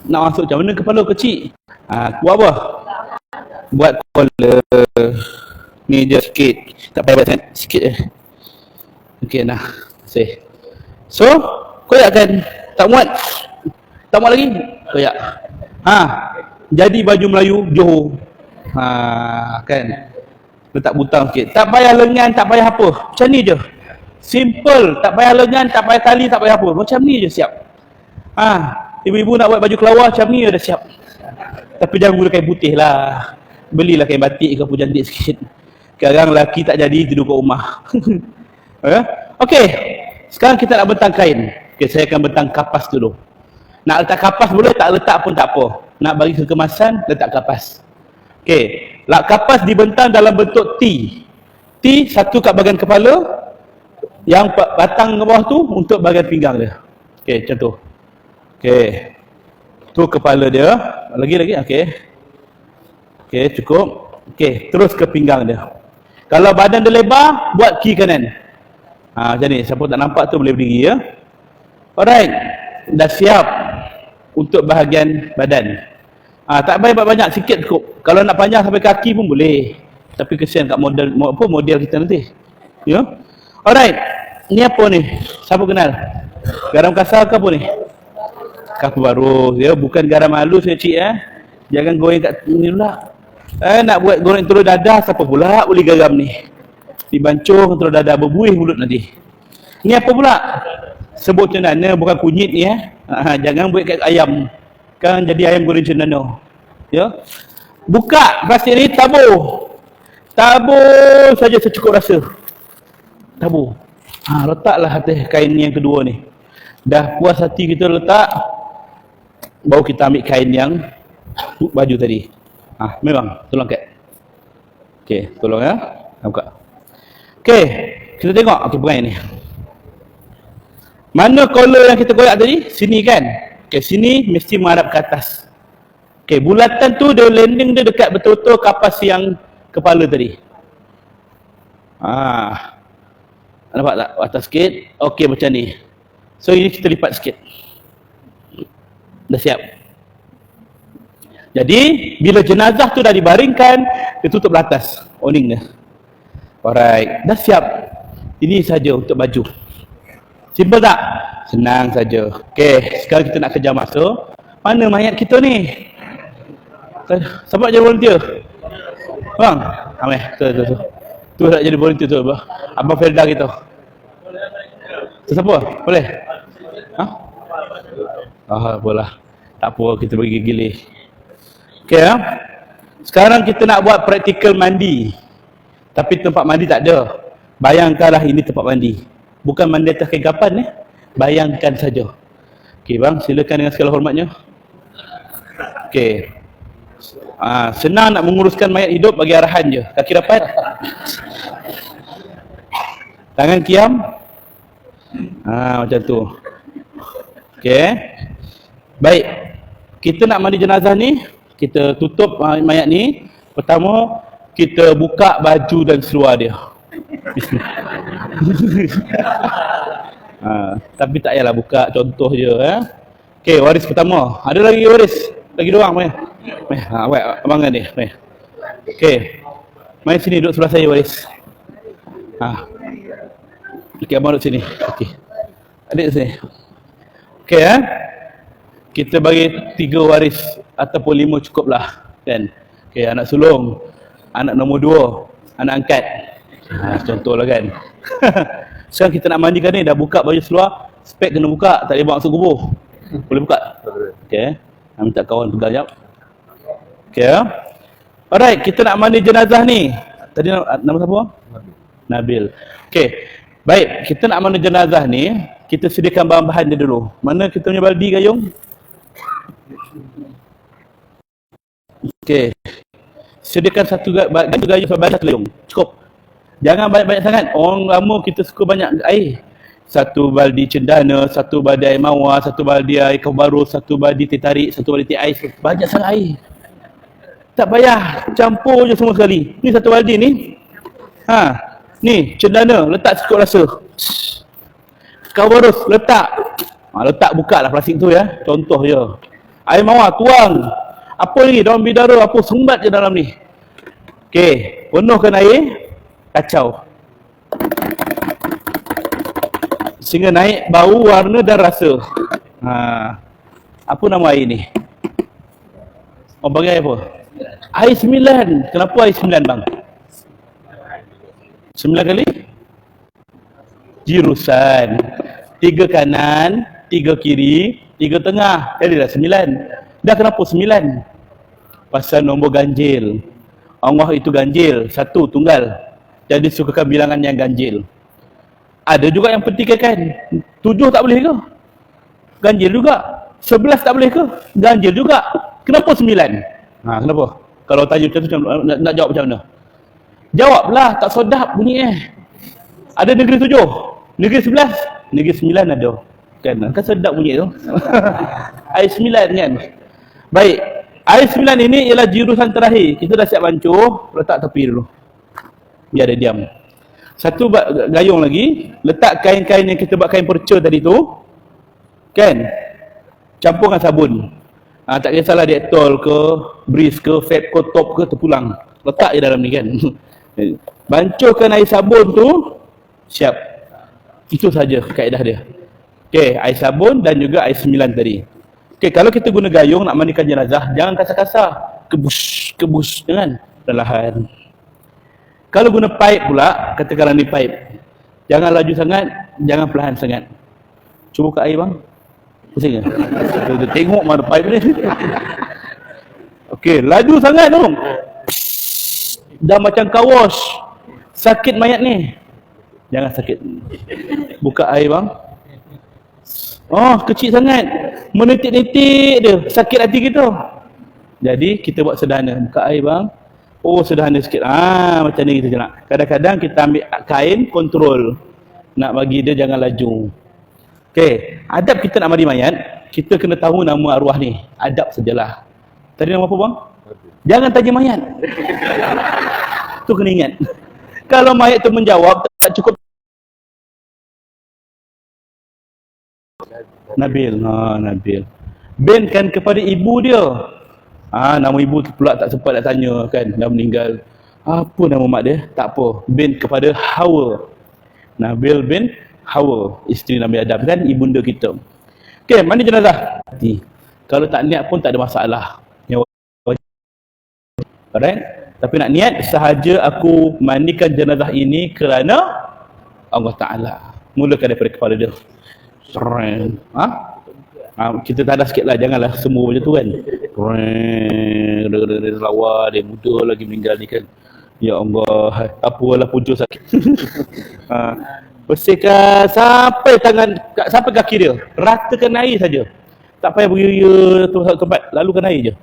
Nak masuk macam mana kepala kecil? Buat apa? buat collar. Ni je sikit. Tak payah buat sangat. Sikit je. Okey, nah. Sih. So, koyakkan. Tak muat. Tak muat lagi? Koyak. Jadi baju Melayu Johor. Kan. Letak butang sikit. Tak payah lengan, tak payah apa. Macam ni je. Simple. Tak payah lengan, tak payah tali, tak payah apa. Macam ni je siap. Ibu-ibu nak buat baju kelawar macam ni je dah siap. Tapi jangan guna kain putih lah. Belilah kain batik ke apa cantik sikit. Sekarang lelaki tak jadi tidur kat rumah. Okey. Sekarang kita nak bentang kain. Okey, saya akan bentang kapas dulu. Nak letak kapas boleh, tak letak pun tak apa. Nak bagi kekemasan, letak kapas. Okey. Kapas dibentang dalam bentuk T. T satu kat bahagian kepala. Yang batang ke bawah tu untuk bahagian pinggang dia. Okey, macam tu. Okey. Tu kepala dia. Lagi. Okey. Okey, cukup. Okey, terus ke pinggang dia. Kalau badan dia lebar, buat kiri kanan. Macam ni. Siapa tak nampak tu boleh berdiri ya. Alright. Dah siap untuk bahagian badan. Tak payah banyak, sikit cukup. Kalau nak panjang sampai kaki pun boleh. Tapi kesian kat model kita nanti. Ya. Alright. Ni apa ni? Siapa kenal? Garam kasar ke apa ni? Kapur baru. Ya, bukan garam halus ya cik Jangan goreng kat ni pula. Nak buat goreng telur dadah, siapa pula boleh garam ni? Dibancuh telur dadah, berbuih mulut nanti. Ni apa pula? Sebut cendana, bukan kunyit ni jangan buat kat ayam. Kan jadi ayam goreng cendana. Ya. Buka plastik ni, tabur. Tabur saja secukup rasa. Tabur. Letaklah atas kain yang kedua ni. Dah puas hati kita letak, baru kita ambil kain yang baju tadi. Memang, tolong kat. Okey, tolong ya. Buka. Okey, kita tengok. Okey, pegang ni. Mana collar yang kita koyak tadi? Sini kan? Okey, sini mesti menghadap ke atas. Okey, bulatan tu dia landing dia dekat betul-betul kapas yang kepala tadi. Nampak tak? Atas sikit. Okey, macam ni. So, ini kita lipat sikit. Dah siap. Jadi, bila jenazah tu dah dibaringkan, dia tutup atas. Awning dia. Alright. Dah siap. Ini saja untuk baju. Simple tak? Senang saja. Okey, sekarang kita nak kejar masa. Mana mayat kita ni? Siapa nak jadi volunteer? Bang? Tu. Tu nak jadi volunteer tu. Abang Felda kita. Tu siapa? Boleh? Boleh. Tak apa, kita bagi gilih. Okey Sekarang kita nak buat praktikal mandi. Tapi tempat mandi tak ada. Bayangkanlah ini tempat mandi. Bukan mandi atas kain kapan Bayangkan saja. Okey bang, silakan dengan segala hormatnya. Okey. Senang nak menguruskan mayat hidup, bagi arahan je. Kaki rapat. Tangan kiam. Macam tu. Okey. Baik. Kita nak mandi jenazah ni, kita tutup mayat ni. Pertama, kita buka baju dan seluar dia. Tapi tak payahlah buka, contoh je Okey, waris pertama. Ada lagi waris? Lagi dua orang abang kan dia. Okey. Mai sini duduk sebelah saya waris. Okey, abang duduk sini. Okey. Adik sini. Okey kita bagi 3 waris ataupun 5 cukup lah kan. Okey, anak sulung, anak nombor 2, anak angkat. Contohlah kan. Sekarang kita nak mandikan ni, dah buka baju seluar, spek kena buka, tak boleh bawa masuk kubur. Boleh buka? Okey. Minta kawan pegang jap. Okey Alright, kita nak mandi jenazah ni. Tadi nama siapa? Nabil. Okey. Baik, kita nak mandi jenazah ni, kita sediakan bahan-bahan dia dulu. Mana kita punya baldi gayung? Okey. Sediakan satu gayung sampai satu gayung. Cukup. Jangan banyak-banyak sangat. Orang lama kita suka banyak air. Satu baldi cendana, satu baldi air mawar, satu baldi air kabaru, satu baldi teh tarik, satu baldi teh ais. Banyak sangat air. Tak payah, campur je semua sekali. Ni satu baldi ni. Ni cendana, letak cukup rasa. Kabarus, letak. Letak buka lah plastik tu ya. Contoh je. Air mawar, tuang. Apa lagi? Daun bidara, apa sumbat je dalam ni. Okey, penuhkan air, kacau. Sehingga naik bau, warna dan rasa. Apa nama air ni? Oh, bagi air apa? Air 9. Kenapa air 9 bang? 9 kali? Jurusan. 3 kanan, 3 kiri, 3 tengah. Jadilah 9. Dah kenapa 9? Pasal nombor ganjil. Allah itu ganjil, satu, tunggal. Jadi sukakan bilangan yang ganjil. Ada juga yang pertikaikan. 7 tak boleh ke? Ganjil juga. 11 tak boleh ke? Ganjil juga. Kenapa 9? Kenapa? Kalau tanya macam tu, nak jawab macam mana? Jawablah, tak sedap bunyi Ada negeri 7, negeri 11, negeri 9 ada. Kan sedap bunyi tu. Air 9 kan. Baik. Air 9 ini ialah jurusan terakhir. Kita dah siap bancuh, letak tepi dulu. Biar dia diam. Satu gayung lagi, letak kain-kain yang kita buat kain perca tadi tu. Kan? Campur dengan sabun. Tak kisahlah Dettol ke, Breeze ke, Fab ke, Top ke, terpulang. Letak je dalam ni kan. Bancuhkan air sabun tu, siap. Itu saja kaedah dia. Okey, air sabun dan juga air 9 tadi. Okey, kalau kita guna gayung nak mandikan jenazah, jangan kasar-kasar. Kebus, jangan. Perlahan. Kalau guna pipe pula, katakanlah ni pipe. Jangan laju sangat, jangan perlahan sangat. Cuba buka air bang. Pusing ke? Kita tengok mana pipe ni. Okey, laju sangat tu. Dah macam car wash. Sakit mayat ni. Jangan sakit. Buka air bang. Oh, kecil sangat. Menitik-nitik dia. Sakit hati kita. Jadi, kita buat sederhana. Buka air bang. Oh, sederhana sikit. Macam ni kita nak. Kadang-kadang kita ambil kain, kontrol. Nak bagi dia jangan laju. Okey. Adab kita nak mandi mayat, kita kena tahu nama arwah ni. Adab sajalah. Tadi nama apa bang? Jangan tanya mayat. Tu kena ingat. Kalau mayat tu menjawab, tak cukup. Nabil. Nabil. Benkan kepada ibu dia. Nama ibu tu pula tak sempat nak tanya kan. Dah meninggal. Apa nama mak dia? Tak apa. Ben kepada Hawa. Nabil bin Hawa. Isteri Nabi Adam kan. Ibunda kita. Okey, mandi jenazah. Kalau tak niat pun tak ada masalah. Alright? Tapi nak niat sahaja aku mandikan jenazah ini kerana Allah Ta'ala. Mulakan daripada kepala dia. Kita tak ada sikit lah. Janganlah semua macam tu kan. Lawa dia muda lagi meninggal ni kan. Ya Allah. Apalah punca sakit. Bersihkan sampai tangan, sampai kaki dia. Ratakan air saja. Tak payah beria tempat. Lalukan air je.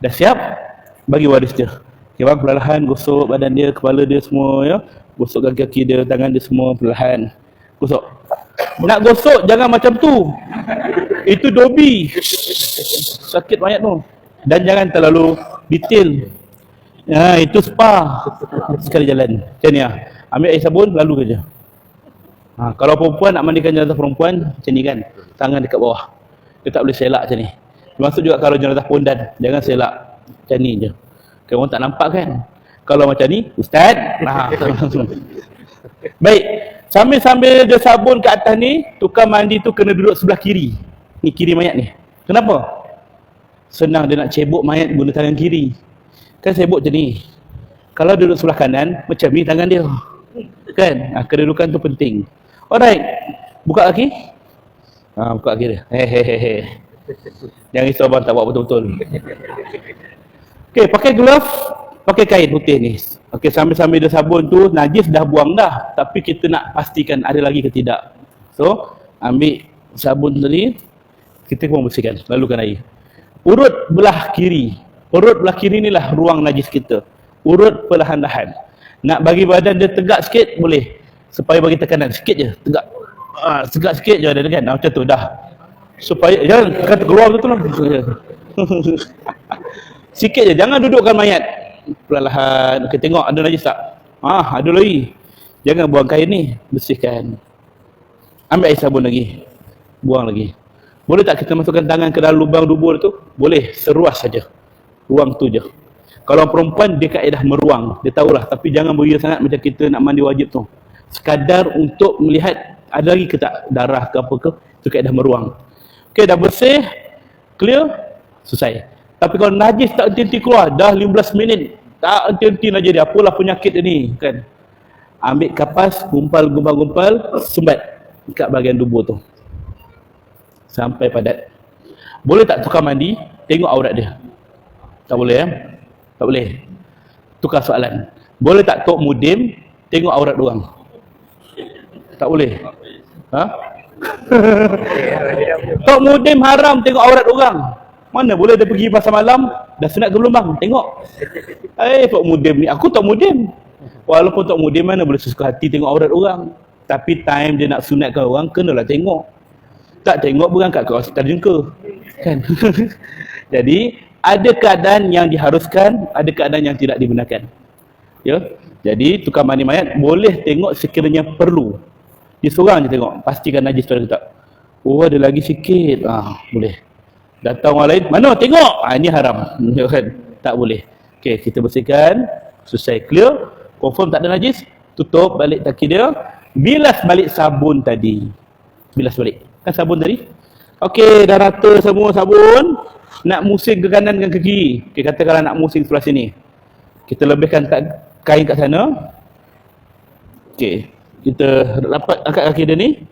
Dah siap? Bagi waris dia. Okay, bang, perlahan gosok badan dia, kepala dia semua ya. Gosokkan kaki dia, tangan dia semua perlahan. Gosok. Nak gosok jangan macam tu. Itu dobi. Sakit mayat tu. Dan jangan terlalu detail. Itu spa. Sekali jalan. Macam ni lah. Ambil air sabun, lalu kerja. Kalau perempuan nak mandikan jenazah perempuan, macam ni kan. Tangan dekat bawah. Dia tak boleh selak macam ni. Termasuk juga kalau jenazah pondan, jangan selak. Macam ni je. Orang tak nampak kan. Kalau macam ni, Ustaz. Baik. Sambil-sambil dia sabun ke atas ni, tukang mandi tu kena duduk sebelah kiri. Ni kiri mayat ni. Kenapa? Senang dia nak cebok mayat guna tangan kiri. Kan cebok macam ni. Kalau duduk sebelah kanan, macam ni tangan dia. Kan? Kedudukan tu penting. Alright. Buka kaki. Buka kaki dia. Hehehe. Jangan risau abang tak buat betul-betul. Okey, pakai glove, pakai kain putih ni. Okey, sambil-sambil dia sabun tu, najis dah buang dah. Tapi kita nak pastikan ada lagi ke tidak. So, ambil sabun tadi, kita pun bersihkan. Lalukan air. Urut belah kiri. Urut belah kiri ni lah ruang najis kita. Urut perlahan-lahan. Nak bagi badan dia tegak sikit, boleh. Supaya bagi tekanan, sikit je, tegak. Tegak sikit je ada kan. Macam tu, dah. Supaya, jangan kata keluar betul lah. Sikit je, jangan dudukkan mayat. Perlahan, okay, tengok ada najis tak? Ada lagi. Jangan buang kain ni, bersihkan. Ambil air sabun lagi. Buang lagi. Boleh tak kita masukkan tangan ke dalam lubang dubur tu? Boleh, seruas saja. Ruang tu je. Kalau perempuan dia kaedah meruang, dia tahulah, tapi jangan beria sangat macam kita nak mandi wajib tu. Sekadar untuk melihat ada lagi ke tak darah ke apa ke, itu kaedah meruang. Okey, dah bersih, clear, selesai. Tapi kalau najis tak henti-henti keluar, dah 15 minit, tak henti-henti najis dia, apalah penyakit dia ni kan. Ambil kapas, gumpal, sumbat dekat bahagian tubuh tu. Sampai padat. Boleh tak tukar mandi, tengok aurat dia? Tak boleh ya? Tak boleh. Tukar soalan. Boleh tak tok mudim tengok aurat orang? Tak boleh. Ha? Tok mudim haram tengok aurat orang. Mana boleh dia pergi pasar malam, dah sunat ke belum bang? Tengok. Tok mudim ni, aku tok mudim. Walaupun tok mudim mana boleh sesuka hati tengok aurat orang. Tapi time dia nak sunatkan orang, kenalah tengok. Tak tengok berangkat ke hospital jengka. Kan? Jadi, ada keadaan yang diharuskan, ada keadaan yang tidak dibenarkan. Ya. Jadi, tukar mandi mayat boleh tengok sekiranya perlu. Dia seorang je tengok, pastikan najis tu ada ke tak. Oh, ada lagi sikit. Boleh. Datang orang lain, mana tengok? Ini haram. Ya kan? Tak boleh. Okey, kita bersihkan, selesai clear, confirm tak ada najis, tutup balik taki dia, bilas balik sabun tadi. Bilas balik. Kan sabun tadi? Okey, dah rata semua sabun. Nak musing ke kanan dengan ke kiri. Okay, katakanlah nak musing sebelah sini. Kita lebihkan kain kat sana. Okey, kita rapat angkat kaki dia ni.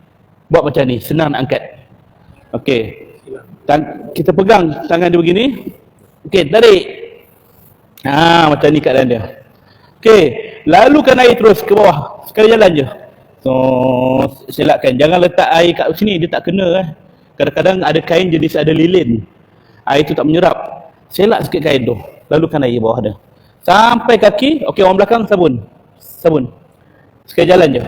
Buat macam ni, senang nak angkat. Okey. Kita pegang tangan dia begini. Okey, tarik. Macam ni keadaan dia. Okey, lalukan air terus ke bawah. Sekali jalan je. So, selakkan. Jangan letak air kat sini, dia tak kena. Kadang-kadang ada kain jenis ada lilin. Air tu tak menyerap. Selak sikit kain tu. Lalukan air bawah dia. Sampai kaki. Okey, orang belakang sabun. Sabun. Sekali jalan je.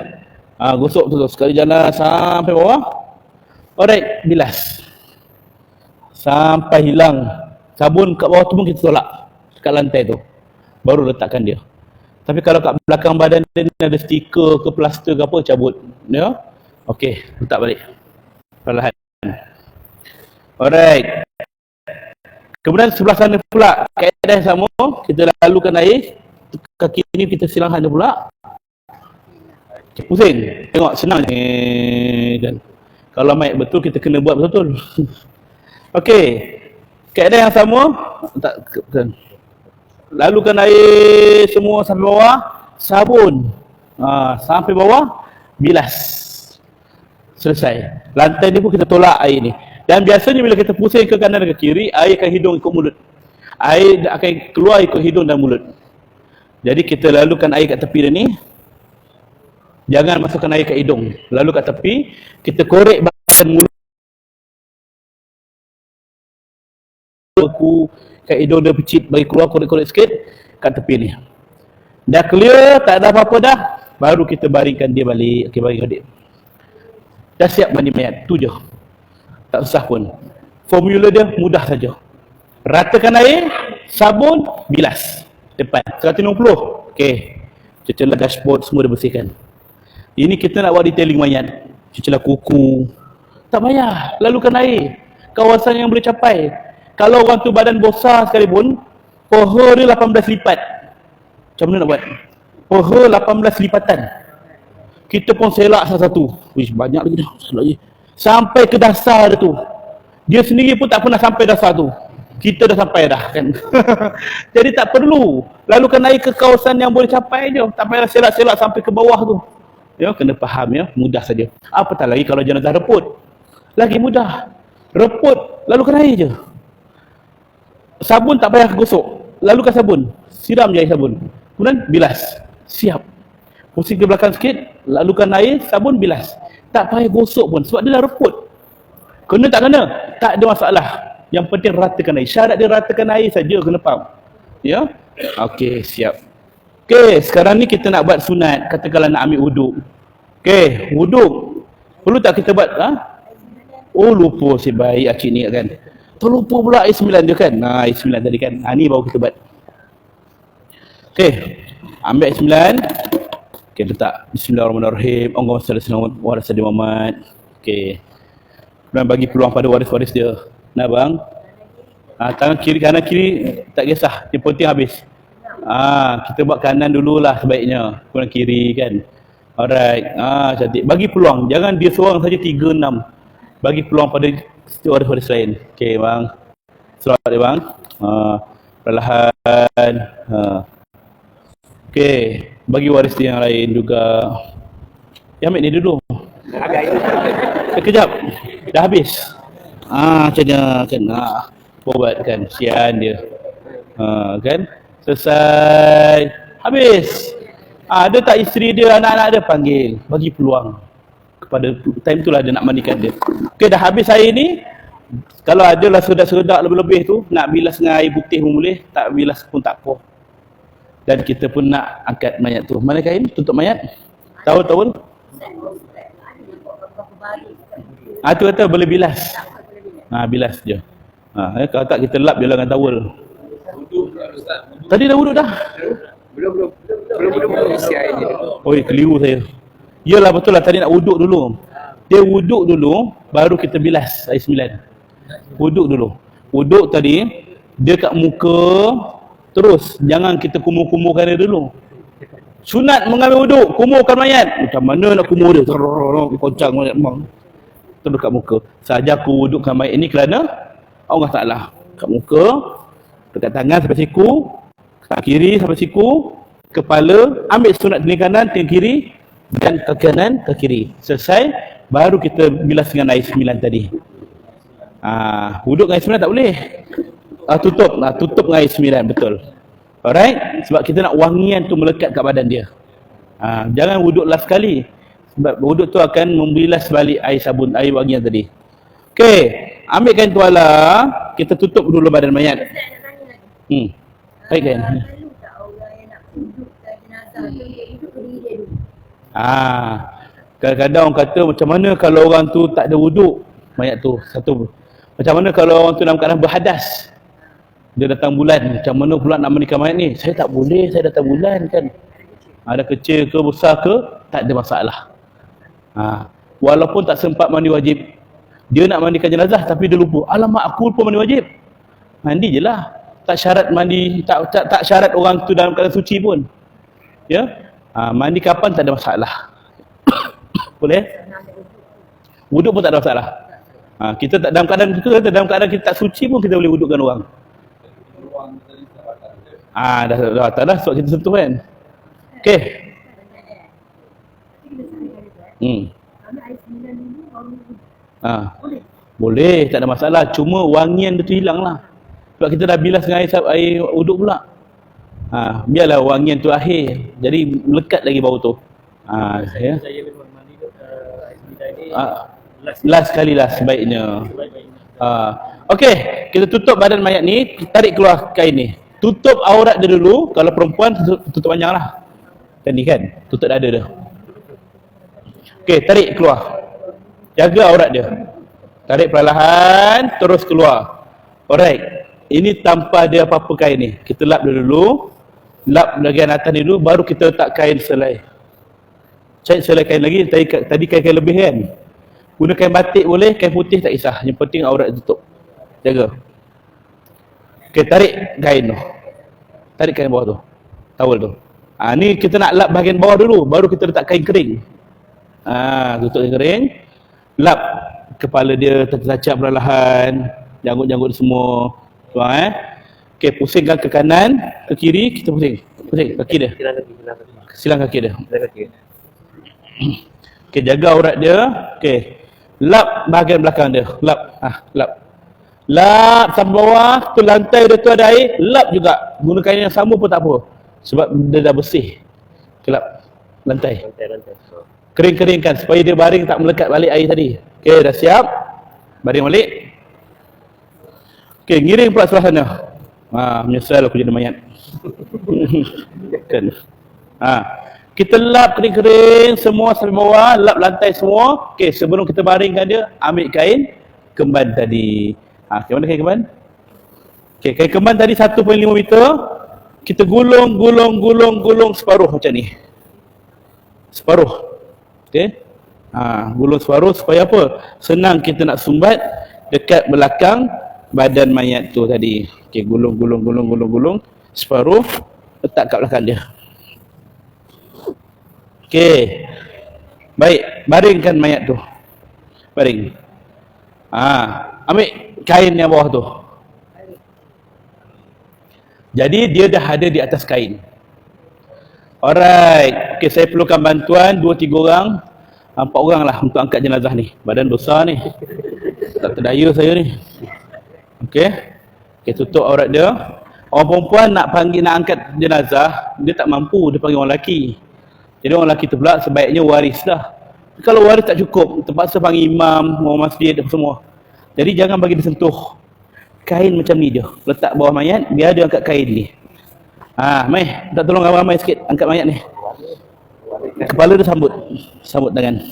Gosok tu. Sekali jalan sampai bawah. Alright, bilas. Sampai hilang. Sabun kat bawah tu pun kita tolak. Dekat lantai tu. Baru letakkan dia. Tapi kalau kat belakang badan dia ada stiker ke plaster ke apa, cabut. Ya. Okey, letak balik. Perlahan. Alright. Kemudian sebelah sana pula, kaedah yang sama, kita lalukan air, kaki ni kita silang sana pula. Pusing. Tengok, senang je. Kan. Kalau mayat betul, kita kena buat betul-betul. Okey. Kaedah yang sama, kan. Lalukan air semua sampai bawah, sabun. Sampai bawah, bilas. Selesai. Lantai ni pun kita tolak air ni. Dan biasanya bila kita pusing ke kanan dan ke kiri, air akan hidung ikut mulut. Air akan keluar ikut hidung dan mulut. Jadi kita lalukan air kat tepi dia ni. Jangan masukkan air kat hidung. Lalu kat tepi, kita korek bahagian mulut. Kat hidung dia pecit, bagi keluar korek-korek sikit kat tepi ni. Dah clear, tak ada apa-apa dah. Baru kita baringkan dia balik. Okey, bagi adik. Dah siap mandi mayat. Tu je. Tak susah pun. Formula dia mudah saja. Ratakan air, sabun, bilas. Depan. 160. Okey. Cucilah dashboard, semua dah bersihkan. Ini kita nak buat detailing mayat. Cucilah kuku. Tak payah. Lalukan air. Kawasan yang boleh capai. Kalau orang tu badan besar sekalipun, paha dia 18 lipat. Macam mana nak buat? Paha 18 lipatan. Kita pun selak satu-satu. Wish, banyak lagi dah. Sampai ke dasar dia tu. Dia sendiri pun tak pernah sampai dasar tu. Kita dah sampai dah kan. Jadi tak perlu. Lalukan air ke kawasan yang boleh capai je. Tak payah selak-selak sampai ke bawah tu. Ya, kena faham ya. Mudah saja. Apatah lagi kalau jenazah reput. Lagi mudah. Reput, lalukan air je. Sabun tak payah gosok. Lalukan sabun. Siram je air sabun. Kemudian bilas. Siap. Pusing ke belakang sikit. Lalukan air, sabun, bilas. Tak payah gosok pun sebab dia dah reput. Kena tak kena? Tak ada masalah. Yang penting ratakan air. Syarat dia ratakan air saja, kena faham. Ya? Okey, siap. Okey, sekarang ni kita nak buat sunat. Katakanlah nak ambil wuduk. Okey, wuduk. Perlu tak kita buat? Oh, lupa si baik acik ni kan. Terlupa pula air 9 dia kan. Air 9 tadi kan. Ni baru kita buat. Okey, ambil air 9. Okey, letak Bismillahirrahmanirrahim. Allahumma salli ala Sayyidina Muhammad. Okey. Kemudian bagi peluang pada waris-waris dia. Nah bang. Tangan kiri, kanan kiri tak kisah. Yang penting habis. Kita buat kanan dululah sebaiknya, kurang kiri kan. Alright. Cantik. Bagi peluang, jangan dia seorang saja 3, 6. Bagi peluang pada waris-waris lain. Okey bang. Selamat dia bang. Perlahan. Okey, bagi waris yang lain juga. Ya ambil ni dulu. Kejap. Dah habis. Macamnya kan. Buat kan. Sian dia. Kan. Selesai. Habis. Ada tak isteri dia, anak-anak dia, panggil. Bagi peluang. Kepada time itulah dia nak mandikan dia. Okey, dah habis air ni. Kalau adalah sedak-sedak lebih-lebih tu, nak bilas dengan air putih pun boleh. Tak bilas pun tak apa. Dan kita pun nak angkat mayat tu. Mana kain? Tutup mayat? Towel? Tu kata boleh bilas. Bilas je. Kalau tak kita lap je lah dengan towel. Tadi dah wuduk dah? Belum isi air ni. Oi, keliru saya. Yalah betul lah, tadi nak wuduk dulu. Dia wuduk dulu, baru kita bilas air 9. Wuduk dulu. Wuduk tadi, dia kat muka, terus. Jangan kita kumur-kumurkan dia dulu. Sunat mengambil wuduk, kumurkan mayat. Macam mana nak kumur dia? Koncang mayat bang. Terus kat muka. Saja aku wudukkan mayat ini kerana Allah Ta'ala. Kat muka, dekat tangan sampai siku, kat kiri sampai siku, kepala, ambil sunat telinga kanan, telinga kiri, dan ke kanan, ke kiri. Selesai, baru kita bilas dengan air 9 tadi. Wuduk dengan air 9 tak boleh. Tutup dengan air 9, betul. Alright? Sebab kita nak wangian tu melekat kat badan dia. Jangan wuduk last kali. Sebab wuduk tu akan membilas balik air sabun, air wangian tadi. Okey, ambil kain tuala, kita tutup dulu badan mayat. Baik kan? Kadang-kadang orang kata macam mana kalau orang tu tak ada wuduk mayat tu satu. Macam mana kalau orang tu dalam keadaan berhadas, dia datang bulan, macam mana pula nak mandikan mayat ni? Saya tak boleh, saya datang bulan kan. Ada kecil ke besar ke, tak ada masalah. Walaupun tak sempat mandi wajib, dia nak mandikan jenazah tapi dia lupa, alamak aku lupa mandi wajib. Mandi je lah. Tak syarat mandi, tak syarat orang tu dalam keadaan suci pun. Ya? Mandi kapan tak ada masalah. Boleh? Wuduk pun tak ada masalah. Kita tak dalam keadaan kita tak suci pun kita boleh wudukkan orang. Dah sebab kita sentuh kan. Okey. Boleh, tak ada masalah. Cuma wangian dia tu hilang lah. Sebab kita dah bilas dengan air wuduk pula. Biarlah wangian tu akhir. Jadi melekat lagi bau tu. Ya. Last kali lah sebaiknya. Okey, kita tutup badan mayat ni, tarik keluar kain ni. Tutup aurat dia dulu. Kalau perempuan tutup panjang lah. Tadi kan, tutup dada dia. Okey, tarik keluar. Jaga aurat dia. Tarik perlahan, terus keluar. Alright. Ini tanpa ada apa-apa kain ni. Kita lap dia dulu. Lap bahagian atas ni dulu, baru kita letak kain selai. Cari selai kain lagi. Tadi kain lebih kan. Guna kain batik boleh, kain putih tak kisah. Yang penting aurat tutup. Jaga. Okay, tarik kain tu. Tarik kain bawah tu. Towel tu. Ni kita nak lap bahagian bawah dulu, baru kita letak kain kering. Tutup kain kering. Lap kepala dia tertacap perlahan. Janggut-janggut semua. Tuan Okey, pusingkan ke kanan, ke kiri, kita pusing. Pusing kaki dia. Silang kaki dia. Okey, jaga aurat dia. Okey. Lap bahagian belakang dia. Lap. Lap sampai bawah, tu lantai dia tu ada air, lap juga. Guna kain yang sama pun tak apa. Sebab dia dah bersih. Kelap lantai. Kering-keringkan supaya dia baring tak melekat balik air tadi. Okey, dah siap. Baring balik. Okey, ngiring pula sebelah sana. Menyesal aku jadi mayat. Kan. Kita lap kering-kering semua sampai bawah, lap lantai semua. Okey, sebelum kita baringkan dia, ambil kain kemban tadi. Ke mana kain kemban? Okey, kain kemban tadi 1.5 meter. Kita gulung separuh macam ni. Separuh. Okey. Gulung separuh supaya apa? Senang kita nak sumbat dekat belakang badan mayat tu tadi. Okey, gulung separuh. letak kat belakang dia. Okey. Baik, baringkan mayat tu. Baring. Ambil kain yang bawah tu. Jadi dia dah ada di atas kain. Alright. Okey, saya perlukan bantuan 2-3 orang. 4 orang lah untuk angkat jenazah ni. Badan besar ni. Tak terdaya saya ni. Okey. Okey, tutup aurat dia. Orang perempuan nak angkat jenazah, dia tak mampu, dia panggil orang lelaki. Jadi orang lelaki tu pula sebaiknya waris dah. Kalau waris tak cukup, terpaksa panggil imam, orang masjid dan semua. Jadi jangan bagi dia sentuh. Kain macam ni je. Letak bawah mayat, biar dia angkat kain ni. Mai, tak tolong ramai sikit angkat mayat ni. Kepala dia sambut. Sambut tangan.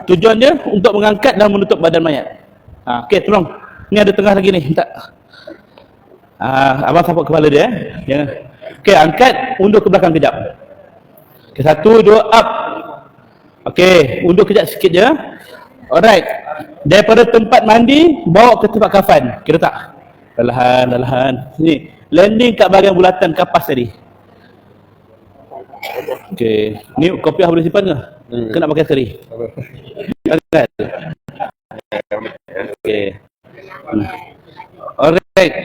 Tujuan dia untuk mengangkat dan menutup badan mayat. Okey, tolong. Ni ada tengah lagi ni, minta. Abang sambut kepala dia. Jangan. Okey, angkat, undur ke belakang kejap. Okey, 1, 2, up. Okey, undur kejap sikit je. Alright. Daripada tempat mandi, bawa ke tempat kafan. Kira tak? Perlahan. Sini. Landing kat bahagian bulatan kapas tadi. Okey. Ni kopiah boleh simpan ke? Kena pakai seri. Jangan. Okey. Alright.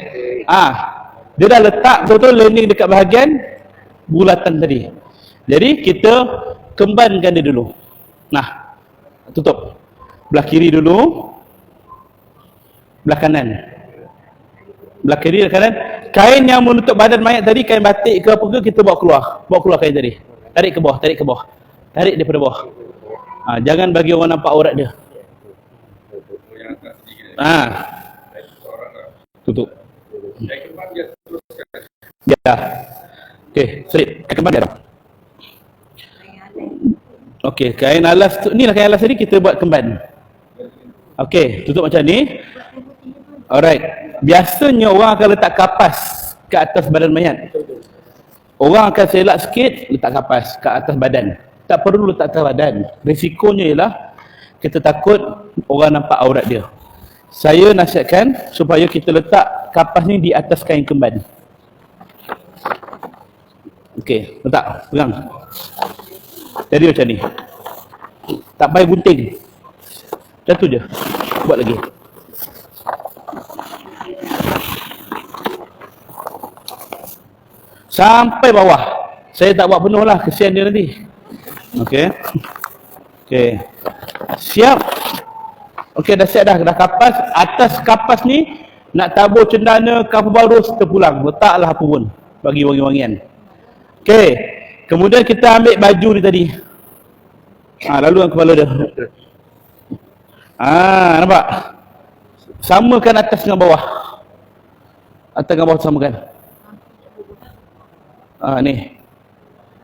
Dia dah letak betul-betul landing dekat bahagian bulatan tadi. Jadi kita kembankan dia dulu. Nah, tutup. Belah kiri dulu. Belah kanan. Belah kiri, belah kanan. Kain yang menutup badan mayat tadi, kain batik ke apa ke, kita bawa keluar. Bawa keluar kain tadi. Tarik ke bawah, tarik ke bawah. Tarik daripada bawah. Jangan bagi orang nampak aurat dia. Tutup. Ya. Okey, straight. Kembar dia. Okey, kain alas tu, ni lah kain alas tadi kita buat kemban. Okey, tutup macam ni. Alright. Biasanya orang akan letak kapas ke atas badan mayat. Orang akan selak sikit, letak kapas ke atas badan. Tak perlu letak atas badan. Risikonya ialah kita takut orang nampak aurat dia. Saya nasihatkan supaya kita letak kapas ni di atas kain kemban. Okey, letak, pegang. Jadi macam ni. Tak payah gunting. Macam tu je. Buat lagi. Sampai bawah. Saya tak buat penuh lah, kesian dia nanti. Okey. Okey. Siap. Okey, dah siap dah. Dah kapas. Atas kapas ni nak tabur cendana, kapur baru, terpulang. Letaklah apa pun. Bagi wangi-wangian. Okey. Kemudian kita ambil baju ni tadi. Laluan kepala dia. Nampak? Samakan atas dengan bawah. Atas dengan bawah samakan. Ni.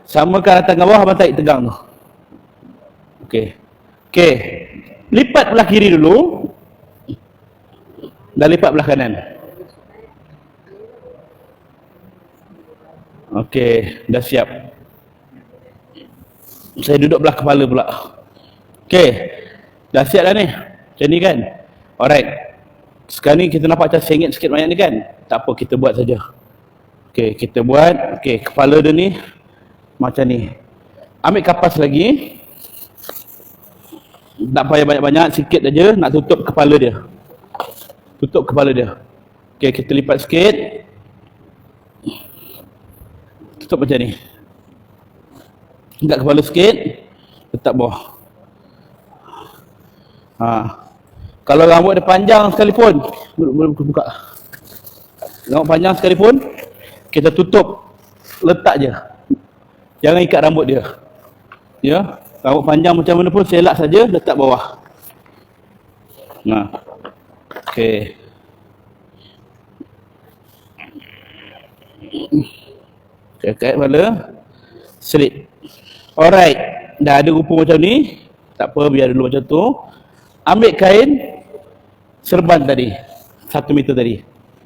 Samakan atas dengan bawah, abang tarik tegang tu. Okey. Okey. Lipat belah kiri dulu. Dan lipat belah kanan. Okey, dah siap. Saya duduk belah kepala pula. Okey. Dah siap dah ni. Macam ni kan? Alright. Sekarang ni kita nampak macam sengit sikit mayat ni kan? Tak apa, kita buat saja. Okey, kita buat. Okey, kepala dia ni macam ni. Ambil kapas lagi. Tak payah banyak-banyak, sikit aja nak tutup kepala dia. Tutup kepala dia. Okey, kita lipat sikit. Tutup macam ni. Angkat kepala sikit. Letak bawah. Kalau rambut dia panjang sekalipun, boleh buka. Rambut panjang sekalipun, kita tutup. Letak je. Jangan ikat rambut dia. Ya, rambut panjang macam mana pun selak saja, letak bawah. Okey. Kait kepala. Selit. Alright. Dah ada rupa macam ni. Tak apa, biar dulu macam tu. Ambil kain serban tadi. 1 meter tadi.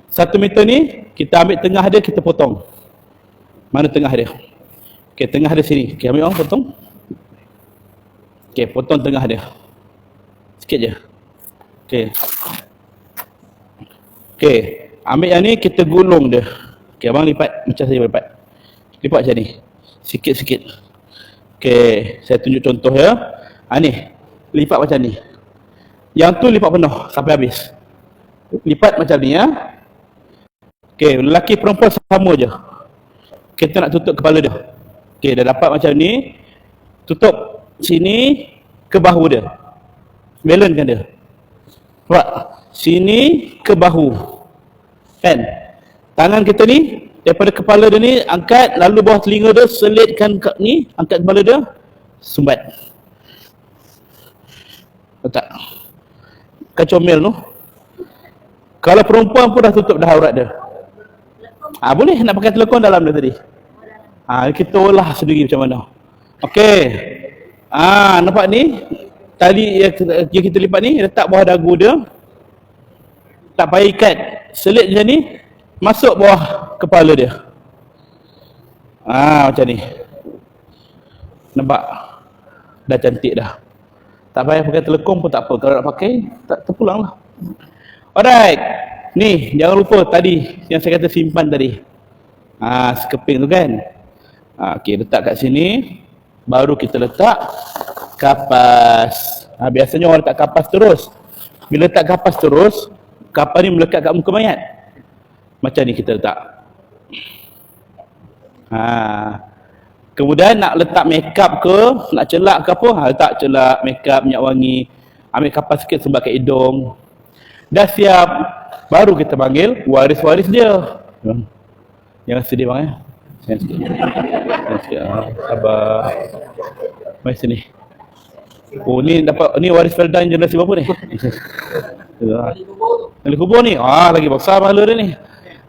1 meter ni, kita ambil tengah dia, kita potong. Mana tengah dia? Okey, tengah dia sini. Okey, ambil orang potong. Okey, potong tengah dia. Sikit je. Okey. Okey, ambil yang ni, kita gulung dia. Okey, abang lipat macam saya lipat. Lipat macam ni. Sikit-sikit. Okey, saya tunjuk contoh ya. Ni. Lipat macam ni. Yang tu lipat penuh sampai habis. Lipat macam ni ya. Okey, lelaki perempuan sama je. Kita nak tutup kepala dia. Okey, dah dapat macam ni. Tutup sini ke bahu dia. Balancekan dia. Nampak? Sini ke bahu. Kan? Tangan kita ni daripada kepala dia ni angkat, lalu bawah telinga dia selitkan ni, angkat kepala dia, sumbat. Letak. Kan comel tu. Kalau perempuan pun dah tutup dah aurat dia. Boleh nak pakai telekong dalam dia tadi. Kita olah sendiri macam mana. Okey. Nampak ni? Tali yang kita lipat ni letak bawah dagu dia. Tak payah ikat. Selit macam ni, masuk bawah kepala dia. Macam ni. Nampak? Dah cantik dah. Tak payah pakai telekong pun tak apa. Kalau nak pakai, tak terpulang lah. Alright. Ni, jangan lupa tadi yang saya kata simpan tadi. Sekeping tu kan. Okey, letak kat sini. Baru kita letak kapas. Biasanya orang letak kapas terus. Bila letak kapas terus, kapas ni melekat kat muka mayat. Macam ni kita letak. Kemudian nak letak makeup ke, nak celak ke apa, letak celak, makeup, minyak wangi. Ambil kapas sikit sembah kat hidung. Dah siap, baru kita panggil waris-waris dia. Jangan sedih bang ya. Jangan sedih. Jangan sedih. Sabar. Mari sini. Oh ni dapat, ni waris Feldan generasi berapa ni? Ahli kubur ni. Lagi besar pahala dia ni.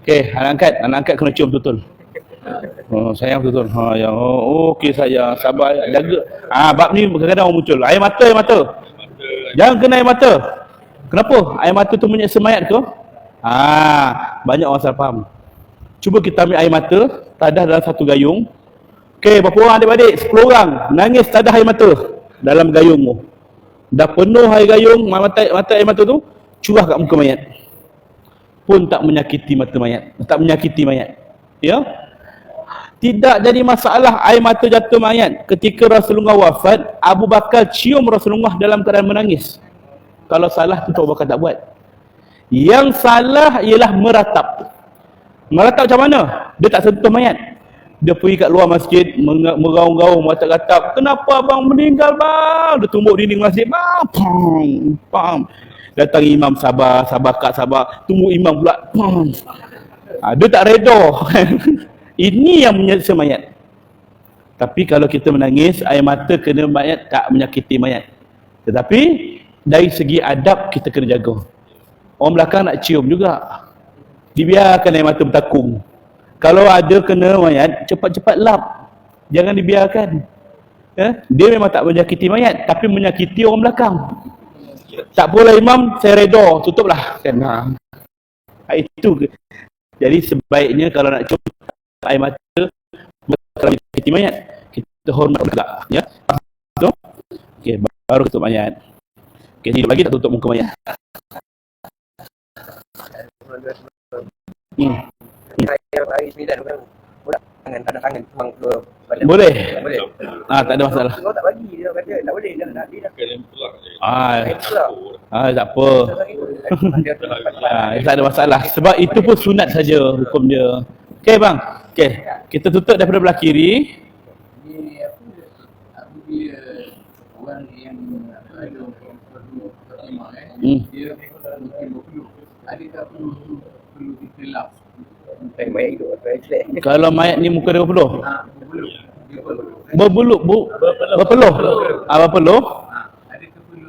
Okey, anak angkat kena cium betul. Sayang betul. Okey sayang, sabar, jaga. Bab ni kadang-kadang orang muncul. Air mata. Jangan kena air mata. Kenapa? Air mata tu menyeksa mayat ke? Banyak orang salah faham. Cuba kita ambil air mata, tadah dalam satu gayung. Okey, berapa orang adik-adik? 10 orang. Nangis tadah air mata dalam gayung tu. Dah penuh air gayung, mata air mata tu curah kat muka mayat. Pun tak menyakiti mata mayat. Tak menyakiti mayat. Ya? Tidak jadi masalah air mata jatuh mayat. Ketika Rasulullah wafat, Abu Bakar cium Rasulullah dalam keadaan menangis. Kalau salah tu Abu Bakar tak buat. Yang salah ialah meratap. Meratap macam mana? Dia tak sentuh mayat. Dia pergi kat luar masjid, meraung-raung, mengata-kata, kenapa abang meninggal bang? Dia tumbuk dinding masjid, bang. Pam. Datang imam, sabar, kak, sabar. Tumbuk imam pula, pam. Dia tak reda. Ini yang menyeksa mayat. Tapi kalau kita menangis, air mata kena mayat, tak menyakiti mayat. Tetapi dari segi adab kita kena jaga. Orang belakang nak cium juga. Dibiarkan air mata bertakung. Kalau ada kena mayat, cepat-cepat lap. Jangan dibiarkan. Dia memang tak menyakiti mayat, tapi menyakiti orang belakang. Tak apalah imam, saya reda, tutuplah. Kan? Itu. Jadi sebaiknya kalau nak cium air mata, kalau menyakiti mayat, kita hormat juga. Ya? Okey, baru tutup mayat. Okey, hidup lagi tak tutup muka mayat. Hari 9 kan. Tangan, tanda tangan tuang dua badan. Boleh? Tak ada masalah. Kau tak bagi, dia kata tak boleh, dia nak dia dah. Tak apa. Tak ada masalah. Sebab itu pun sunat saja hukum dia. Okey bang. Okey, kita tutup daripada belah kiri. Dia orang yang ada perlu pertimang dia mungkin berperlu. Adakah perlu dikelap? Mayat hidup atau jelek. Kalau mayat ni muka dia berpeluh. Berpeluh. Berpeluh. Berpeluh. Adakah perlu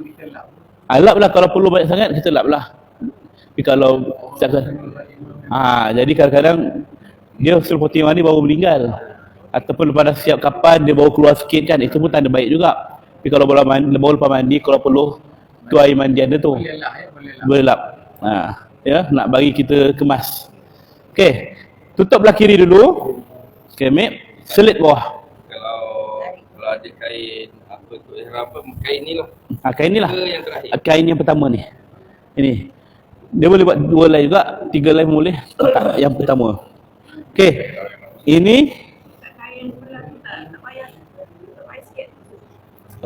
dikelap? Lap lah, kalau perlu banyak sangat kita lap lah. Tapi kalau jadi kadang-kadang dia suruh pertimang ni baru meninggal. Ataupun lepas dah siap kapan dia baru keluar sikit kan, itu pun tanda baik juga. Tapi kalau baru lepas mandi, kalau perlu tu air mandian dia tu boleh lap. Ya, nak bagi kita kemas. Okey, tutup belah kiri dulu. Okey, Mip, selit bawah. Kalau ada kain apa tu ihram apa, kain ni lah. Kain ni lah. Ke yang terakhir. Kain yang pertama ni. Ini. Dia boleh buat 2 lay juga, 3 lay boleh. Tak, yang pertama. Okey. Ini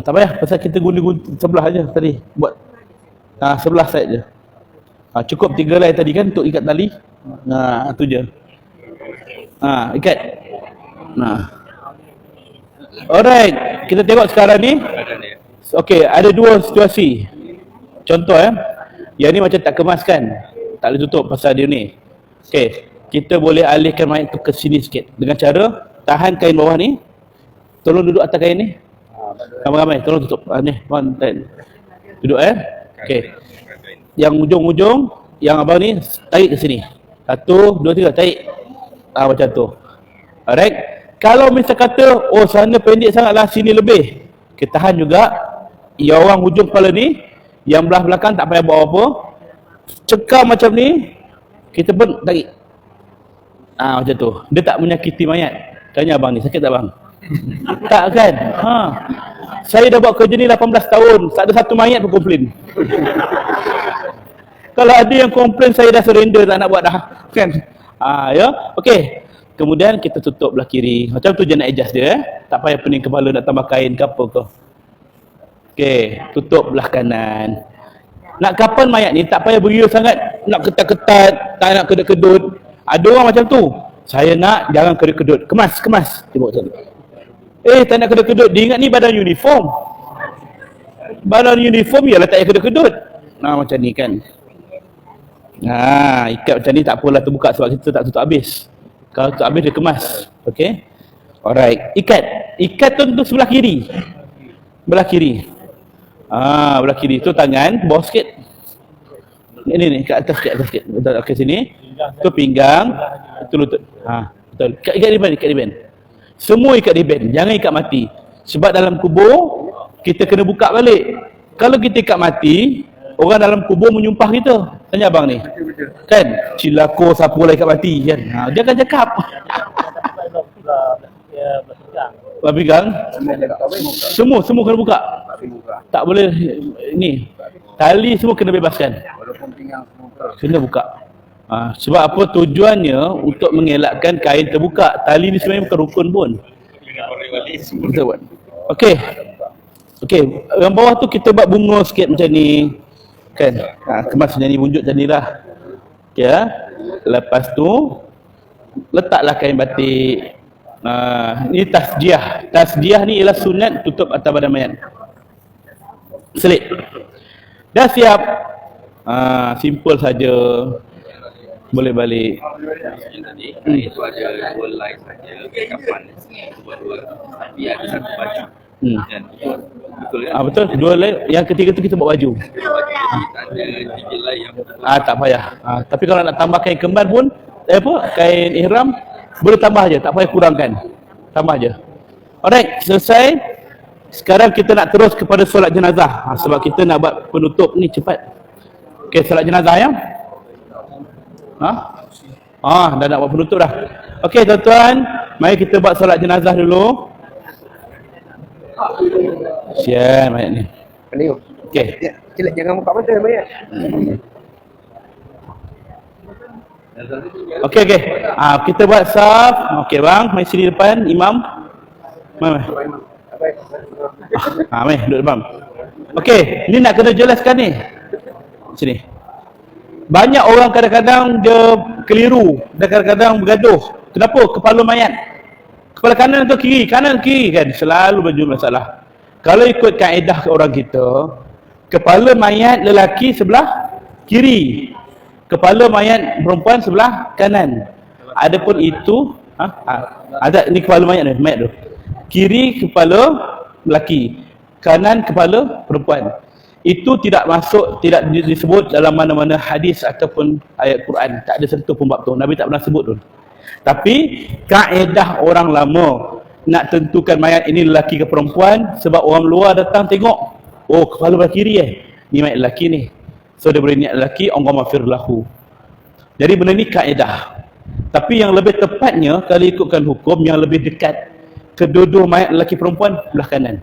tak payah, pasal kita guna sebelah aja tadi. Buat sebelah side je. Cukup 3 helai tadi kan untuk ikat tali. Tu je. Ikat. Alright, kita tengok sekarang ni. Okey, ada 2 situasi. Contoh yang ni macam tak kemas kan. Tak boleh tutup pasal dia ni. Okey, kita boleh alihkan mayat tu ke sini sikit dengan cara tahan kain bawah ni. Tolong duduk atas kain ni. Ramai-ramai tolong tutup. Ni, one time. Duduk Okey. Yang ujung-ujung yang abang ni tarik ke sini. 1 2 3 tarik. Macam tu. Alright. Kalau misal kata sana pendek sangatlah, sini lebih. Kita tahan juga. Yang orang hujung kepala ni, yang belah belakang tak payah buat apa. Cekam macam ni, kita pun tarik. Macam tu. Dia tak menyakiti mayat. Tanya abang ni, sakit tak bang? Tak kan? Saya dah buat kerja ni 18 tahun, tak ada satu mayat pun komplain. Kalau ada yang komplain, saya dah surrender, tak nak buat dah. Kan? Ya. Okey. Kemudian kita tutup belah kiri. Macam tu je nak adjust dia. Tak payah pening kepala nak tambah kain ke apa ke. Okey, tutup belah kanan. Nak kapan mayat ni tak payah beria sangat, nak ketat-ketat, tak nak kedut-kedut. Ada orang macam tu. Saya nak jangan kedut-kedut. Kemas. Tengok macam tu. Tak nak kedut-kedut. Dia ingat ni badan uniform. Badan uniform ialah tak payah kedut-kedut. Macam ni kan. Ikat macam ni tak apalah terbuka sebab kita tak tutup habis. Kalau tutup habis dia kemas. Okey. Alright. Ikat tu untuk sebelah kiri. Belah kiri. Belah kiri tu tangan bawah sikit. Ni kat atas sikit. Betul. Okey sini. Tu pinggang, tu lutut. Betul. Ikat di band. Semua ikat di band. Jangan ikat mati. Sebab dalam kubur kita kena buka balik. Kalau kita ikat mati, orang dalam kubur menyumpah kita. Tanya abang ni. Kan? Cilako siapa lah ikat mati kan. Dia akan cakap. Belah pinggang. Semua kena buka. Tak boleh ni. Tali semua kena bebaskan. Kena buka. Sebab apa tujuannya? Untuk mengelakkan kain terbuka. Tali ni sebenarnya bukan rukun pun. Betul buat. Okey. Yang bawah tu kita buat bunga sikit macam ni. Kan? Kemas macam ni, bunjuk macam ni lah. Okey Lepas tu letaklah kain batik. Ni tasjiah. Tasjiah ni ialah sunat tutup atas badan mayat. Selit. Dah siap. Simple saja. Boleh balik. Itu ada 2 line saja kapan dua tapi ada satu baju. Dan betul kan? Betul. 2 line. Yang ketiga tu kita buat baju. Ada 3 line yang Tak payah. Tapi kalau nak tambah kain kembar pun kain ihram boleh tambah je, tak payah kurangkan. Tambah je. Alright, selesai. Sekarang kita nak terus kepada solat jenazah. Sebab kita nak buat penutup ni cepat. Okey, solat jenazah ya. Dah nak buat penutup dah. Okey tuan-tuan, mari kita buat solat jenazah dulu. Sian mayat ni. Okey. Cilek jangan buka mata mayat. Okey. Kita buat saf. Okey bang, mari sini depan imam. Mari. Mari duduk depan. Okey, ni nak kena jelaskan ni. Sini. Banyak orang kadang-kadang dia keliru dan kadang-kadang bergaduh. Kenapa? Kepala mayat. Kepala kanan atau kiri? Kanan kiri kan? Selalu berjumpa masalah. Kalau ikut kaedah orang kita, kepala mayat lelaki sebelah kiri. Kepala mayat perempuan sebelah kanan. Adapun itu, ada ni kepala mayat tu. Kiri kepala lelaki, kanan kepala perempuan. Itu tidak masuk, tidak disebut dalam mana-mana hadis ataupun ayat Quran. Tak ada satu pun bab tu. Nabi tak pernah sebut tu. Tapi kaedah orang lama nak tentukan mayat ini lelaki ke perempuan sebab orang luar datang tengok, oh kepala belah kiri ni mayat lelaki ni. So dia boleh niat lelaki, Allah maghfir lahu. Jadi benda ni kaedah. Tapi yang lebih tepatnya kalau ikutkan hukum yang lebih dekat, kedua-dua mayat lelaki perempuan belah kanan.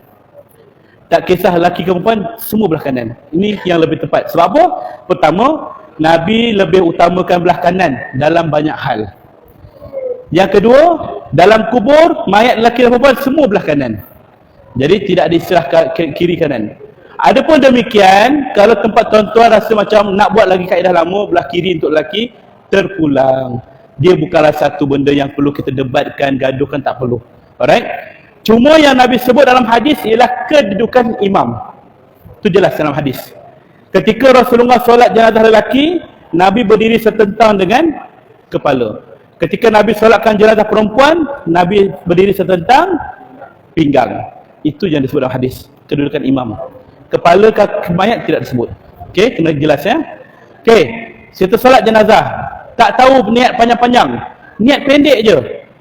Tak kisah lelaki ke perempuan, semua belah kanan. Ini yang lebih tepat. Sebab apa? Pertama, Nabi lebih utamakan belah kanan dalam banyak hal. Yang kedua, dalam kubur mayat lelaki dan perempuan semua belah kanan. Jadi tidak ada istilah kiri kanan. Adapun demikian, kalau tempat tuan-tuan rasa macam nak buat lagi kaedah lama, belah kiri untuk lelaki, terpulang. Dia bukanlah satu benda yang perlu kita debatkan, gaduhkan, tak perlu. Alright? Cuma yang Nabi sebut dalam hadis ialah kedudukan imam. Itu jelas dalam hadis. Ketika Rasulullah solat jenazah lelaki, Nabi berdiri setentang dengan kepala. Ketika Nabi solatkan jenazah perempuan, Nabi berdiri setentang pinggang. Itu yang disebut dalam hadis, kedudukan imam. Kepala mayat tidak disebut. Okey, kena jelas ya. Okey, kita solat jenazah, tak tahu niat panjang-panjang, niat pendek je.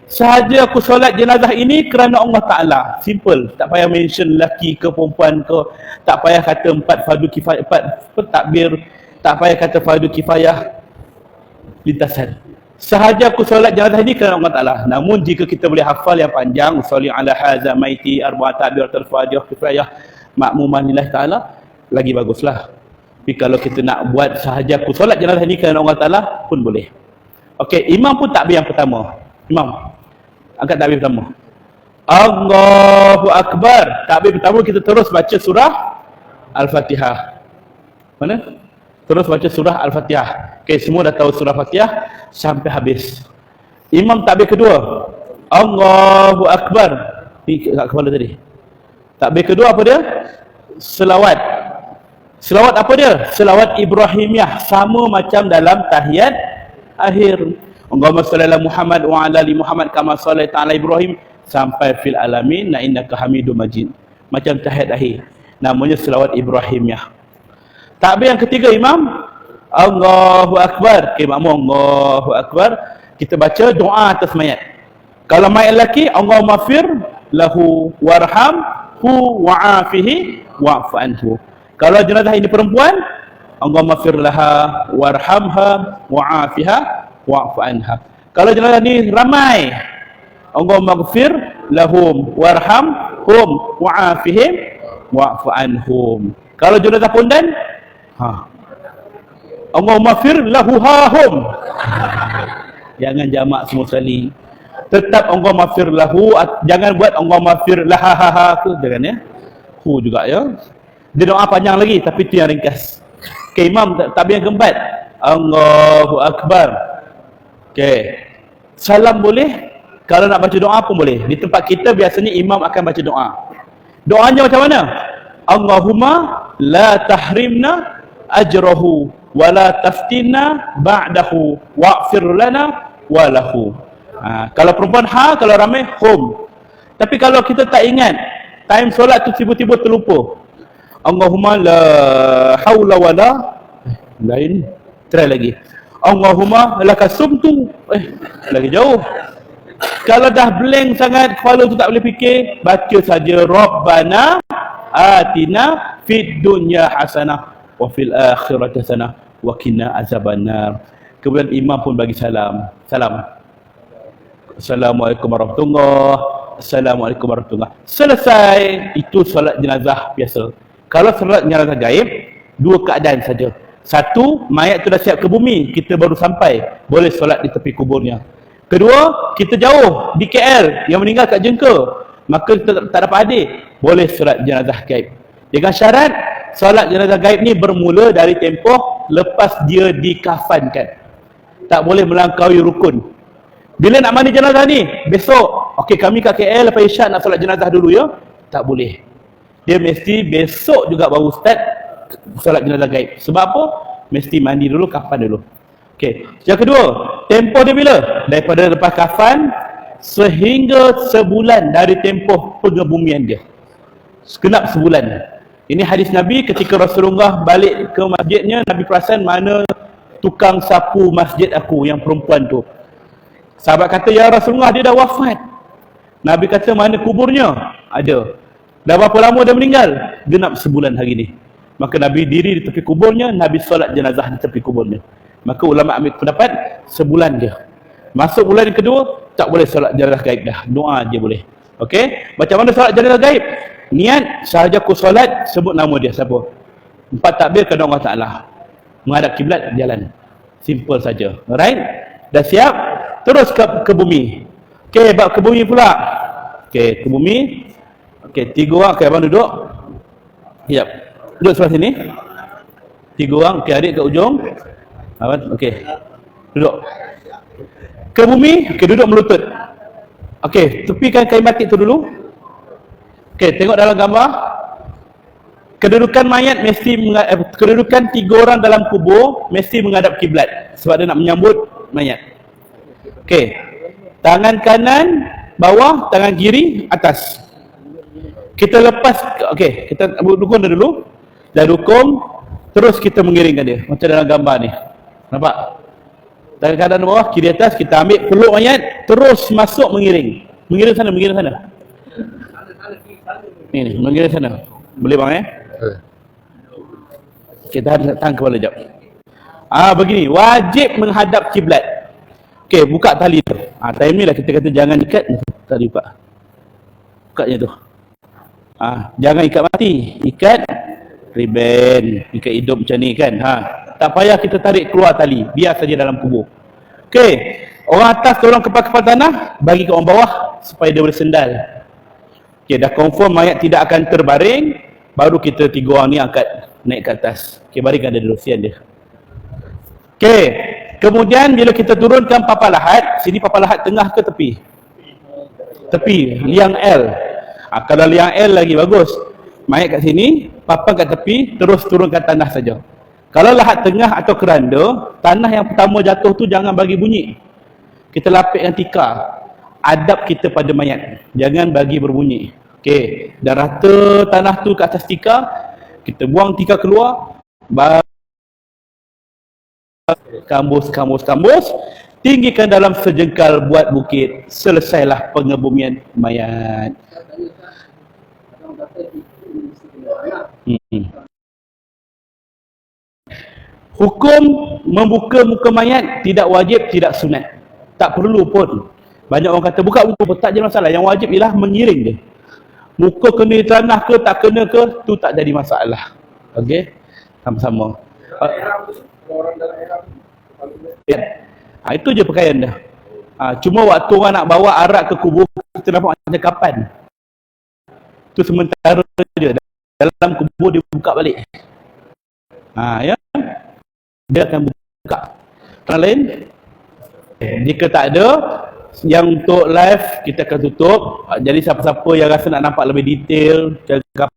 Sahaja aku solat jenazah ini kerana Allah Ta'ala. Simple. Tak payah mention lelaki ke perempuan ke. Tak payah kata 4 fardu kifayah, 4 takbir. Tak payah kata fardu kifayah lintasan. Sahaja aku solat jenazah ini kerana Allah Ta'ala. Namun jika kita boleh hafal yang panjang, usolli ala hadza maiti arba'a takbiratul fatiha kifayah makmuman lillahi ta'ala, lagi baguslah. Tapi kalau kita nak buat sahaja aku solat jenazah ini kerana Allah Ta'ala pun boleh. Okey, imam pun takbir yang pertama. Imam angkat takbir pertama, Allahu Akbar. Takbir pertama kita terus baca surah Al-Fatihah. Mana? Terus baca surah Al-Fatihah. Okey, semua dah tahu surah Fatihah sampai habis. Imam takbir kedua, Allahu Akbar. Ini kat kepala tadi. Takbir kedua apa dia? Selawat. Selawat apa dia? Selawat Ibrahimiyah, sama macam dalam tahiyat akhir. Allahumma shalli ala Muhammad wa ala ali Muhammad kama shallaita ala Ibrahim sampai fil alamin na innaka Hamidum Majid. Macam tahiyat akhir. Namanya selawat Ibrahimiyah. Takbir yang ketiga imam, Allahu Akbar. Okey, makmum Allahu Akbar. Kita baca doa atas mayat. Kalau mayat lelaki, Allahumma fir lahu warhamhu wa'afihi wa'fu anhu. Kalau jenazah ini perempuan, Allahumma fir laha warhamha wa'afiha wa'fu anha. Kalau jenazah ni ramai, Allahumma ighfir lahum warhamhum wa'afihim wa'fu anhum. Kalau jenazah pondan, Allahumma ighfir lahuhum. Jangan jamak semua sekali. Tetap Allahumma ighfir lahu, jangan buat Allahumma ighfir lahahaha tu, jangan ya. Hu juga ya. Dia doa panjang lagi tapi itu yang ringkas. Okay, imam takbir yang keempat, Allahu Akbar. Okay, salam boleh, kalau nak baca doa pun boleh. Di tempat kita biasanya imam akan baca doa. Doanya macam mana? Allahumma la tahrimna ajrahu wa la taftinna ba'dahu wa'fir lana wa lahu. Kalau perempuan kalau ramai hum. Tapi kalau kita tak ingat, time solat tu tiba-tiba terlupa, Allahumma la haula wa la, lain, try lagi, Allahumma lakasumtu, lagi jauh. Kalau dah blank sangat, kepala tu tak boleh fikir, baca saja Rabbana atina fid dunya hasanah wa fil akhirati hasanah wa qina azabannar. Kemudian imam pun bagi salam. Assalamualaikum warahmatullahi, Assalamualaikum warahmatullahi. Selesai. Itu solat jenazah biasa. Kalau solat jenazah gaib, dua keadaan saja. Satu, mayat tu dah siap ke bumi, kita baru sampai, boleh solat di tepi kuburnya. Kedua, kita jauh di KL, yang meninggal kat Jengka, maka kita tak dapat hadir, boleh solat jenazah gaib. Dengan syarat, solat jenazah gaib ni bermula dari tempoh lepas dia dikafankan. Tak boleh melangkaui rukun. Bila nak mandi jenazah ni? Besok. Okey, kami kat KL lepas isyak nak solat jenazah dulu ya? Tak boleh. Dia mesti besok juga baru start solat jenazah gaib. Sebab apa? Mesti mandi dulu, kafan dulu. Okey. Yang kedua, tempoh dia bila? Daripada lepas kafan sehingga sebulan dari tempoh pengebumian dia. Segenap sebulan. Ini hadis Nabi ketika Rasulullah balik ke masjidnya, Nabi perasan mana tukang sapu masjid aku yang perempuan tu. Sahabat kata, ya Rasulullah, dia dah wafat. Nabi kata, mana kuburnya? Ada. Dah berapa lama dia meninggal? Genap sebulan hari ni. Maka Nabi diri di tepi kuburnya, Nabi solat jenazah di tepi kuburnya. Maka ulama ambil pendapat sebulan dia. Masuk bulan yang kedua, tak boleh solat jenazah gaib dah. Doa je boleh. Okey? Macam mana solat jenazah gaib? Niat, sahaja aku solat, sebut nama dia siapa. 4 takbir kepada Allah Ta'ala. Menghadap kiblat, jalan. Simple saja. Alright? Dah siap? terus ke bumi. Okey, bab ke bumi pula. Okey, ke bumi. Okey, 3 orang. Okey, abang duduk. Siap. Duduk sebelah sini. 3 orang. Okey, adik kat ujung. Abang, okey. Duduk. Ke bumi. Okey, duduk melutut. Okey, tepikan kain batik tu dulu. Okey, tengok dalam gambar. Kedudukan mayat mesti kedudukan 3 orang dalam kubur mesti menghadap kiblat sebab dia nak menyambut mayat. Okey. Tangan kanan bawah, tangan kiri atas. Kita lepas, okey, kita dukung dia dulu. Dah dukung, terus kita mengiringkan dia macam dalam gambar ni. Nampak? Tangan kanan bawah, kiri atas, kita ambil peluk mayat, terus masuk mengiring. Mengiring sana, mengiring sana. Ni, mengiring sana. Boleh bang Kita tahan kepala jap. Begini, wajib menghadap kiblat. Okey, buka tali tu. Time ni lah kita kata jangan ikat. Tadi buka. Bukanya tu. Jangan ikat mati. Ikat riben, ikat hidup macam ni kan. Tak payah kita tarik keluar tali. Biar saja dalam kubur. Okey, orang atas tolong kepala tanah, bagi ke orang bawah supaya dia boleh sendal. Okey, dah confirm mayat tidak akan terbaring, baru kita 3 orang ni angkat naik ke atas. Okey, baringkan dia dulu, sian dia. Okey, kemudian bila kita turunkan papan lahat, sini papan lahat tengah ke tepi? Tepi, liang L. Kalau liang L lagi bagus. Mayat kat sini, papan kat tepi, terus turunkan tanah saja. Kalau lahat tengah atau keranda, tanah yang pertama jatuh tu jangan bagi bunyi. Kita lapikkan tikar. Adab kita pada mayat. Jangan bagi berbunyi. Okey, dah rata tanah tu ke atas tikar, kita buang tikar keluar, kambus, tinggikan dalam sejengkal buat bukit, selesailah pengebumian mayat. Hukum membuka muka mayat tidak wajib, tidak sunat. Tak perlu pun. Banyak orang kata buka muka pun tak jadi masalah. Yang wajib ialah mengiring dia. Muka kena tanah ke tak kena ke, tu tak jadi masalah. Okey? Sama-sama. Itu je pakaian dah. Cuma waktu orang nak bawa arak ke kubur, kita nampak macam kapan. Itu sementara je. Dalam kubur dia buka balik. Ya. Dia akan buka. Orang lain? Jika tak ada, yang untuk live kita akan tutup. Jadi siapa-siapa yang rasa nak nampak lebih detail,